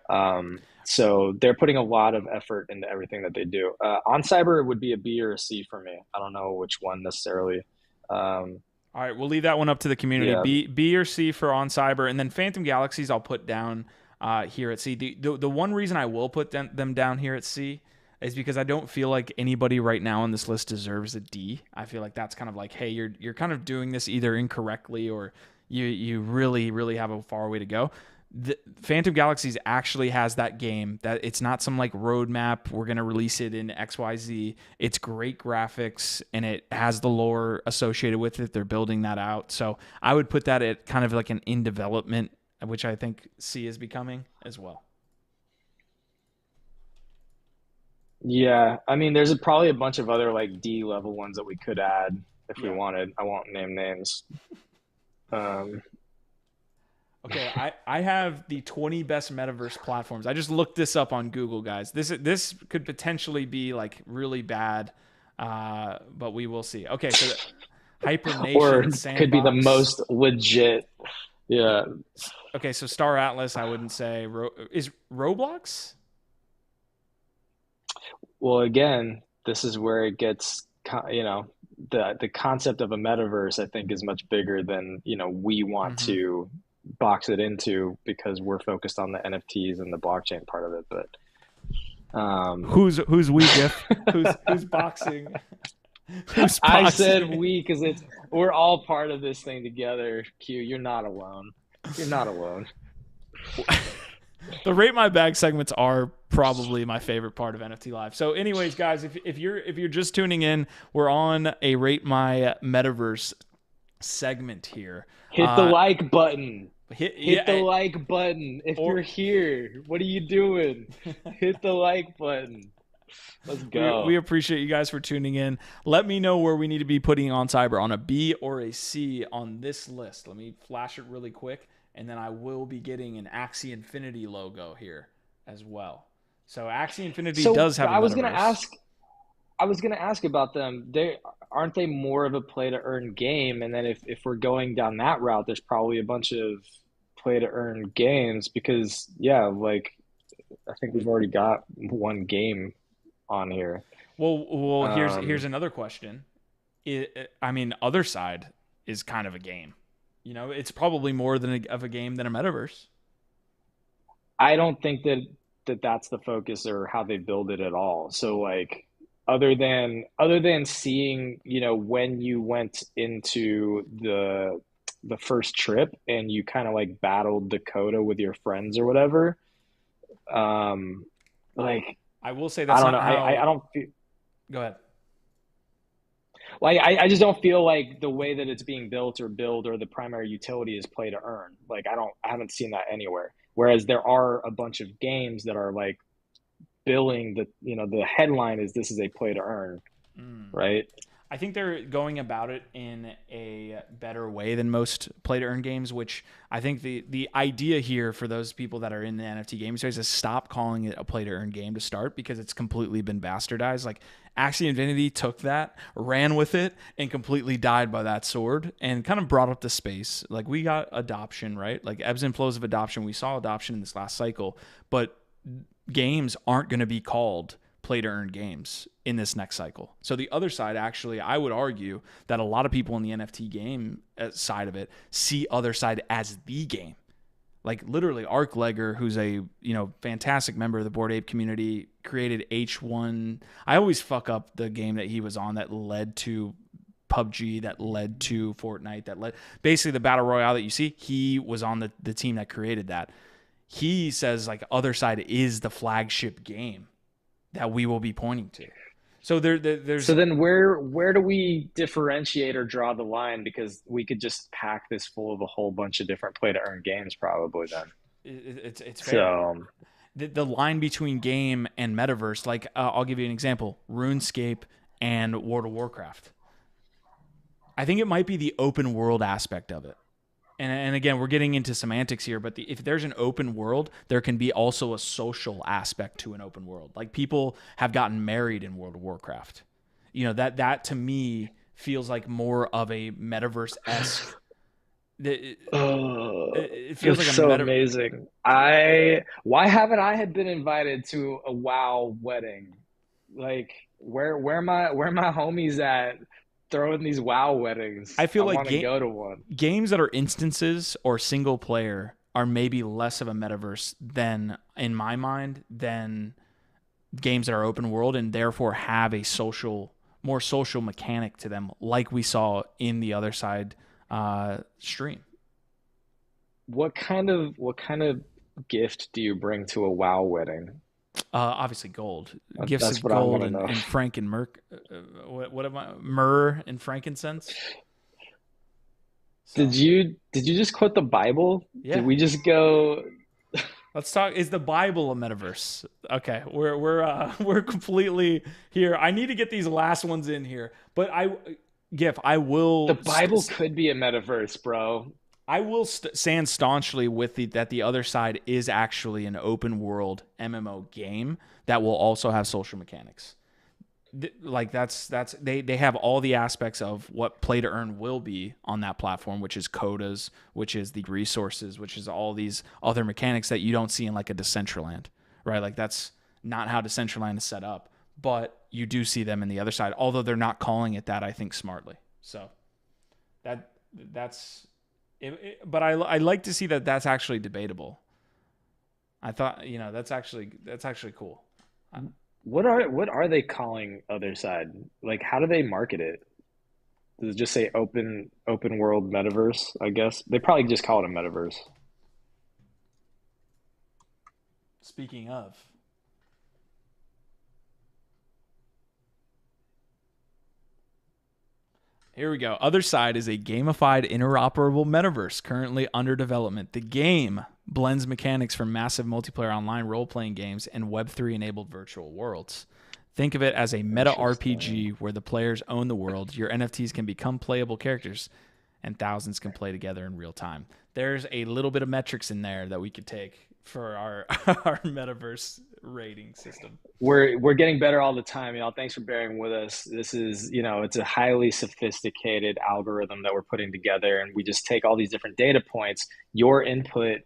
So they're putting a lot of effort into everything that they do. OnCyber would be a B or a C for me. I don't know which one necessarily. All right, we'll leave that one up to the community. Yeah. B or C for OnCyber, and then Phantom Galaxies I'll put down here at C. The one reason I will put them down here at C is because I don't feel like anybody right now on this list deserves a D. I feel like that's kind of like, hey, you're kind of doing this either incorrectly or you really, really have a far way to go. The Phantom Galaxies actually has that game that it's not some like roadmap. We're going to release it in XYZ. It's great graphics and it has the lore associated with it. They're building that out. So I would put that at kind of like an in development, which I think C is becoming as well. Yeah. I mean, there's probably a bunch of other like D level ones that we could add if we wanted. I won't name names. Okay, I have the 20 best metaverse platforms. I just looked this up on Google, guys. This could potentially be like really bad, but we will see. Okay, so Hypernation, or Sandbox. Could be the most legit. Yeah. Okay, so Star Atlas, I wouldn't say. Is Roblox? Well, again, this is where it gets, the concept of a metaverse, I think, is much bigger than, we want to box it into because we're focused on the NFTs and the blockchain part of it. But who's we, Jeff? who's boxing? Who's boxing? I said we because we're all part of this thing together. Q, you're not alone. You're not alone. The Rate My Bag segments are probably my favorite part of NFT Live. So anyways, guys, if you're just tuning in, we're on a Rate My Metaverse segment here. Hit the like button. Hit the like button. If you're here, what are you doing? Hit the like button. Let's go. We appreciate you guys for tuning in. Let me know where we need to be putting OnCyber on a B or a C on this list. Let me flash it really quick, and then I will be getting an Axie Infinity logo here as well. So Axie Infinity does have a I was metaverse. I was gonna ask about them. They aren't they more of a play to earn game? And then if we're going down that route, there's probably a bunch of play to earn games because yeah, like I think we've already got one game on here. Well, here's Um, another question. I mean, other side is kind of a game. It's probably more of a game than a metaverse. I don't think that that's the focus or how they build it at all. So like other than seeing, when you went into the first trip and you kind of like battled Dakota with your friends or whatever, um like I will say I that's don't not know. I how. don't feel Go ahead. like I just don't feel like the way that it's being built or build or the primary utility is play to earn. Like I haven't seen that anywhere. Whereas there are a bunch of games that are like billing the headline is this is a play to earn, right? I think they're going about it in a better way than most play to earn games, which I think the idea here for those people that are in the NFT game space is stop calling it a play to earn game to start because it's completely been bastardized. Like Axie Infinity took that, ran with it, and completely died by that sword and kind of brought up the space. Like we got adoption, right? Like ebbs and flows of adoption. We saw adoption in this last cycle, but games aren't going to be called play to earn games in this next cycle. So the other side, actually, I would argue that a lot of people in the NFT game side of it see other side as the game. Like literally Arc Legger, who's a fantastic member of the Bored Ape community, created H1. I always fuck up the game that he was on that led to PUBG, that led to Fortnite, that led basically the battle royale that you see. He was on the team that created that. He says like other side is the flagship game that we will be pointing to. So there's So then where do we differentiate or draw the line? Because we could just pack this full of a whole bunch of different play to earn games probably then. it's fair. So The line between game and metaverse, like I'll give you an example: RuneScape and World of Warcraft. I think it might be the open world aspect of it. And again, we're getting into semantics here, but if there's an open world, there can be also a social aspect to an open world. Like people have gotten married in World of Warcraft. That to me feels like more of a metaverse-esque. It feels like it's a so amazing. Why haven't I had been invited to a WoW wedding? Like where my homies at throwing these WoW weddings? I feel I like want to go to one. games that are instances or single player are maybe less of a metaverse than, in my mind, than games that are open world and therefore have a more social mechanic to them, like we saw in the other side stream. What kind of gift do you bring to a WoW wedding? Obviously, gold. Gifts That's of what I gold want to know. and frank and what am I? Myrrh and frankincense. So, Did you just quote the Bible? yeah. Did we just go? Let's talk. Is the Bible a metaverse? Okay, we're completely here. I need to get these last ones in here, but I will. The Bible could be a metaverse, bro. I will stand staunchly with that the other side is actually an open world MMO game that will also have social mechanics. Like that's they have all the aspects of what play to earn will be on that platform, which is quotas, which is the resources, which is all these other mechanics that you don't see in like a Decentraland, right? Like that's not how Decentraland is set up, but you do see them in the other side, although they're not calling it that, I think, smartly. So that's but I like to see that that's actually debatable. I thought, that's actually cool. What are they calling other side? Like, how do they market it? Does it just say open world metaverse? I guess they probably just call it a metaverse. Speaking of, here we go. Other Side is a gamified, interoperable metaverse currently under development. The game blends mechanics from massive multiplayer online role-playing games and Web3-enabled virtual worlds. Think of it as a meta RPG where the players own the world, your NFTs can become playable characters, and thousands can play together in real time. There's a little bit of metrics in there that we could take for our our metaverse rating system. We're getting better all the time, y'all. Thanks for bearing with us. This is, it's a highly sophisticated algorithm that we're putting together, and we just take all these different data points, your input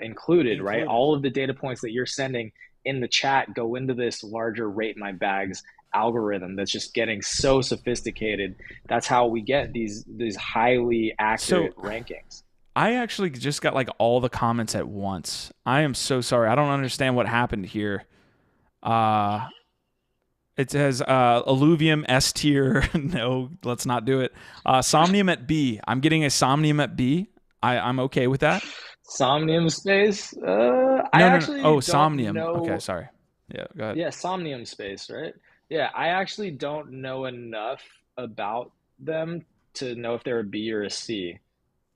included, right? All of the data points that you're sending in the chat go into this larger Rate My Bags algorithm that's just getting so sophisticated. That's how we get these highly accurate rankings. I actually just got like all the comments at once. I am so sorry. I don't understand what happened here. It says Alluvium S tier. No, let's not do it. Somnium at B. I'm getting a Somnium at B. I'm okay with that. Somnium space? No. Oh, Somnium. Okay, sorry. Yeah, go ahead. Yeah, Somnium space, right? Yeah, I actually don't know enough about them to know if they're a B or a C.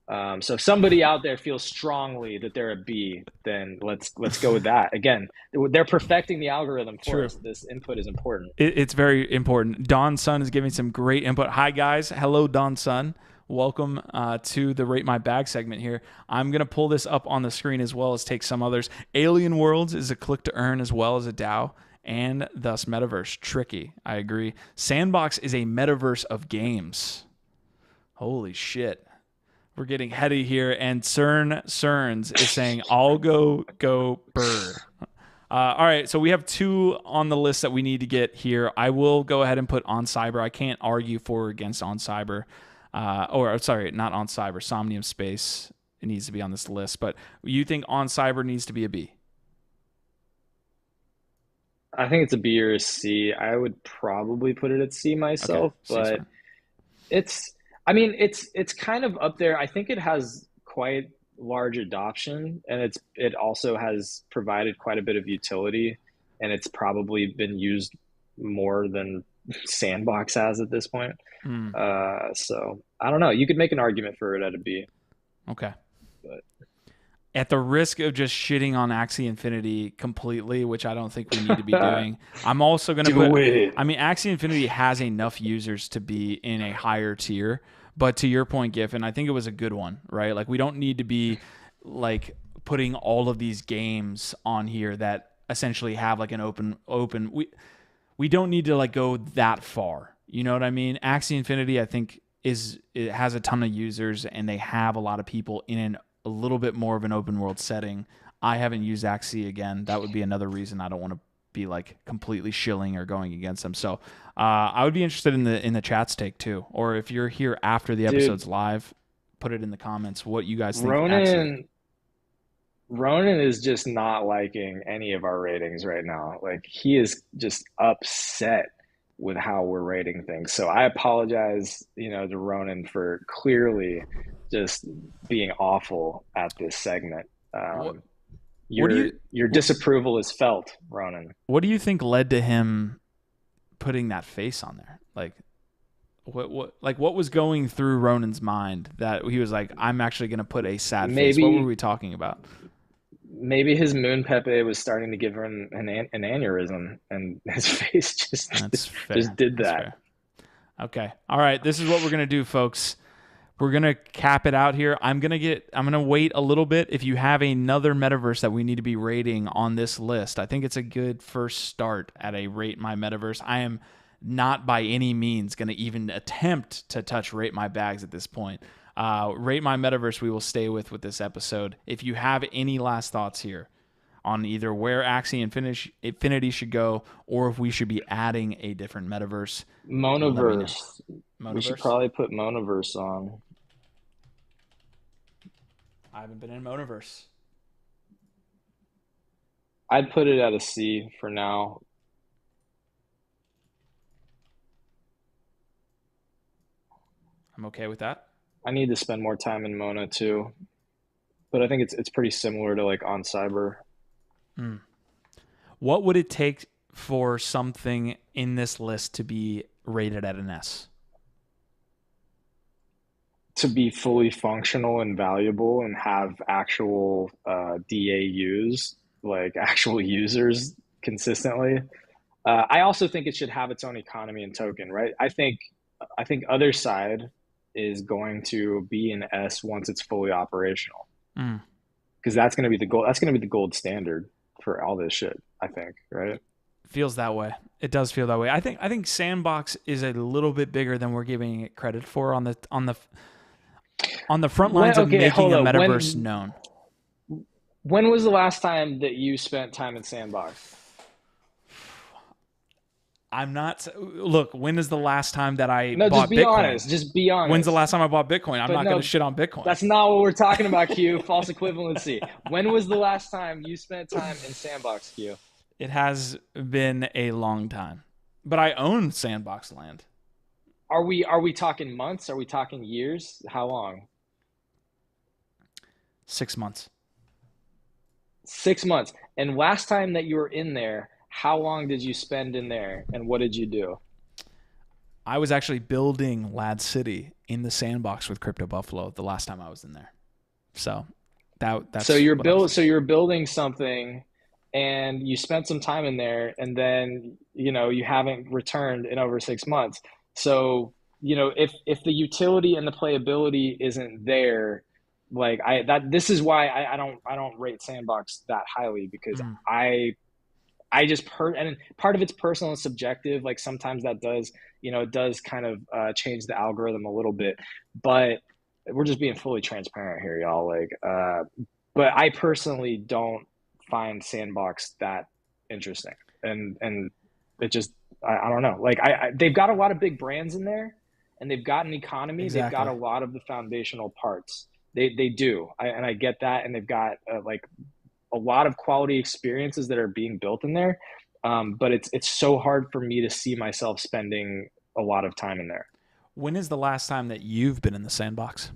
So if somebody out there feels strongly that they're a B, then let's go with that. Again, they're perfecting the algorithm for us. This input is important. It's very important. Don Sun is giving some great input. Hi, guys. Hello, Don Sun. Welcome to the Rate My Bag segment here. I'm going to pull this up on the screen as well as take some others. Alien Worlds is a click to earn as well as a DAO, and thus Metaverse. Tricky. I agree. Sandbox is a metaverse of games. Holy shit. We're getting heady here, and Cerns is saying, "I'll go bird." All right, so we have 2 on the list that we need to get here. I will go ahead and put On Cyber. I can't argue for or against On Cyber, or sorry, not On Cyber. Somnium Space. It needs to be on this list. But you think On Cyber needs to be a B? I think it's a B or a C. I would probably put it at C myself, okay. but it's kind of up there. I think it has quite large adoption, and it also has provided quite a bit of utility, and it's probably been used more than Sandbox has at this point. So I don't know. You could make an argument for it at a B. Okay. But at the risk of just shitting on Axie Infinity completely, which I don't think we need to be doing, I'm also going to put... I mean, Axie Infinity has enough users to be in a higher tier, but to your point, Giffen, I think it was a good one, right? Like, we don't need to be, like, putting all of these games on here that essentially have, like, an open... We don't need to, like, go that far. You know what I mean? Axie Infinity, I think, it has a ton of users, and they have a lot of people in a little bit more of an open world setting. I haven't used Axie again. That would be another reason I don't want to be like completely shilling or going against them. So I would be interested in the chat's take too. Or if you're here after the episode's live, put it in the comments what you guys think. Ronan is just not liking any of our ratings right now. Like, he is just upset with how we're rating things. So I apologize, to Ronan for clearly just being awful at this segment. Your disapproval is felt, Ronan. What do you think led to him putting that face on there? Like, what was going through Ronan's mind that he was like, I'm actually going to put a sad face? What were we talking about? Maybe his Moon Pepe was starting to give him an aneurysm, and his face just did that. Okay. All right. This is what we're going to do, folks. We're going to cap it out here. I'm going to wait a little bit. If you have another metaverse that we need to be rating on this list, I think it's a good first start at a Rate My Metaverse. I am not by any means going to even attempt to touch Rate My Bags at this point. Rate My Metaverse we will stay with this episode. If you have any last thoughts here on either where Axie Infinity should go, or if we should be adding a different metaverse. Monaverse. We should probably put Monaverse on. I haven't been in Monaverse. I'd put it at a C for now. I'm okay with that. I need to spend more time in Mona too, but I think it's pretty similar to like On Cyber. What would it take for something in this list to be rated at an S? To be fully functional and valuable and have actual DAUs, like actual users consistently. I also think it should have its own economy and token, right? I think other side is going to be an S once it's fully operational, because that's going to be the gold. That's going to be the gold standard for all this shit, I think, right? Feels that way. It does feel that way. I think Sandbox is a little bit bigger than we're giving it credit for on the front lines of making a metaverse known. When was the last time that you spent time in Sandbox? I'm not. Look, when is the last time that I No, bought just be Bitcoin? honest. Just be honest. When's the last time I bought Bitcoin? I'm not going to shit on Bitcoin. That's not what we're talking about, Q. False equivalency. When was the last time you spent time in Sandbox, Q? It has been a long time, but I own Sandbox land. Are we talking months? Are we talking years? How long? 6 months. 6 months. And last time that you were in there, how long did you spend in there, and what did you do? I was actually building LADZ City in the Sandbox with Crypto Buffalo the last time I was in there. So that's so you're building something, and you spent some time in there, and then you haven't returned in over 6 months. So if the utility and the playability isn't there, like this is why I don't rate Sandbox that highly, because I just and part of it's personal and subjective. Like sometimes that does, it does kind of change the algorithm a little bit, but we're just being fully transparent here, y'all. Like, but I personally don't find Sandbox that interesting, and it just, I don't know. Like they've got a lot of big brands in there, and they've got an economy. Exactly. They've got a lot of the foundational parts. They do, and I get that, and they've got like a lot of quality experiences that are being built in there. But it's so hard for me to see myself spending a lot of time in there. When is the last time that you've been in the Sandbox?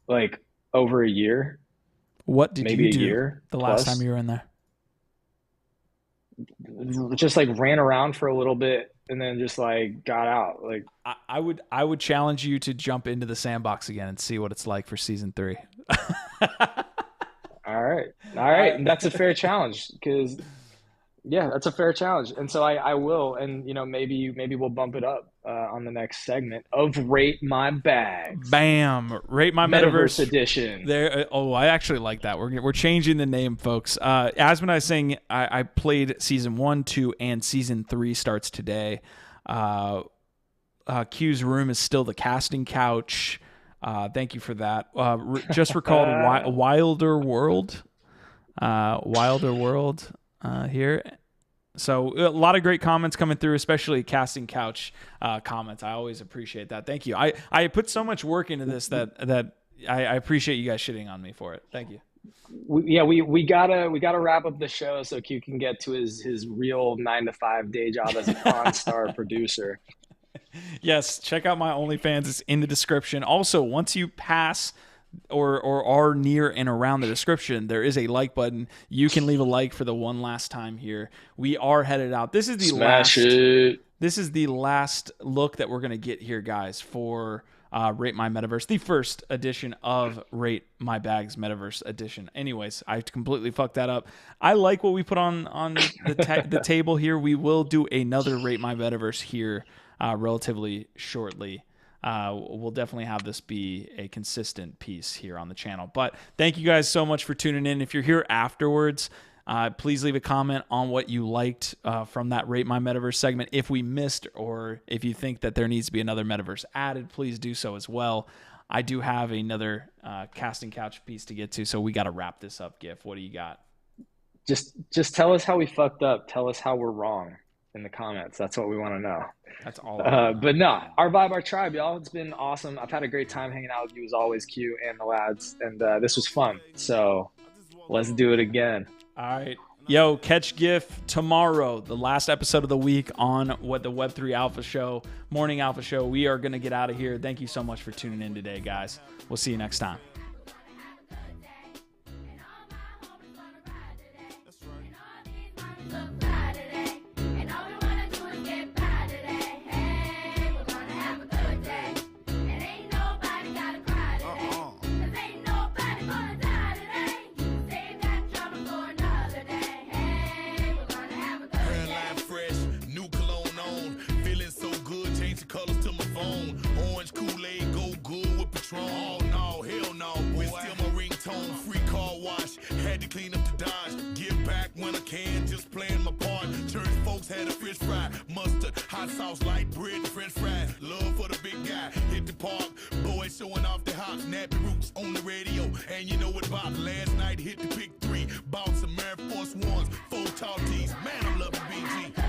Like over a year. What did maybe you do a year the plus. last time you were in there? Just like ran around for a little bit and then just like got out. Like I would challenge you to jump into the Sandbox again and see what it's like for season 3. All right. And that's a fair challenge, because that's a fair challenge. And so I will, and maybe we'll bump it up on the next segment of Rate My Bags. Bam! Rate My Metaverse edition. There. Oh, I actually like that. We're changing the name, folks. As when I was saying, I played season 1, 2, and season 3 starts today. Q's room is still the casting couch. Thank you for that. Just recalled Wilder World. Wilder World here. So a lot of great comments coming through, especially casting couch comments. I always appreciate that. Thank you. I put so much work into this that I appreciate you guys shitting on me for it. Thank you. We gotta wrap up the show so Q can get to his real 9-to-5 day job as a Pawn Star producer. Yes, check out my OnlyFans. It's in the description. Also, once you pass or are near and around the description, there is a like button. You can leave a like for the one last time here. We are headed out. This is the last look that we're gonna get here, guys, for Rate My Metaverse, the first edition of Rate My Bags Metaverse edition. Anyways, I completely fucked that up. I like what we put on the table here. We will do another Rate My Metaverse here relatively shortly. We'll definitely have this be a consistent piece here on the channel. But thank you guys so much for tuning in. If you're here afterwards, please leave a comment on what you liked from that Rate My Metaverse segment. If we missed, or if you think that there needs to be another Metaverse added, please do so as well. I do have another casting couch piece to get to, so we got to wrap this up. Gif, what do you got? Just tell us how we fucked up. Tell us how we're wrong in the comments. That's what we want to know. That's all. But no, our vibe, our tribe, y'all. It's been awesome. I've had a great time hanging out with you as always, Q and the lads, and this was fun. So let's do it again. All right. Yo, catch GIF tomorrow, the last episode of the week on what the Web3 Alpha Show, Morning Alpha Show. We are going to get out of here. Thank you so much for tuning in today, guys. We'll see you next time. Colors to my phone. Orange Kool-Aid go good with Patron. Oh no, hell no. had to clean up the Dodge. Give back when I can, just playing my part. Church folks had a fish fry, mustard, hot sauce, light bread, French fries. Love for the big guy, hit the park. Boys showing off the hops, nappy roots on the radio. And you know what about last night, hit the pick 3. Bought some Air Force Ones, 4 tall tees. Man, I'm loving BG.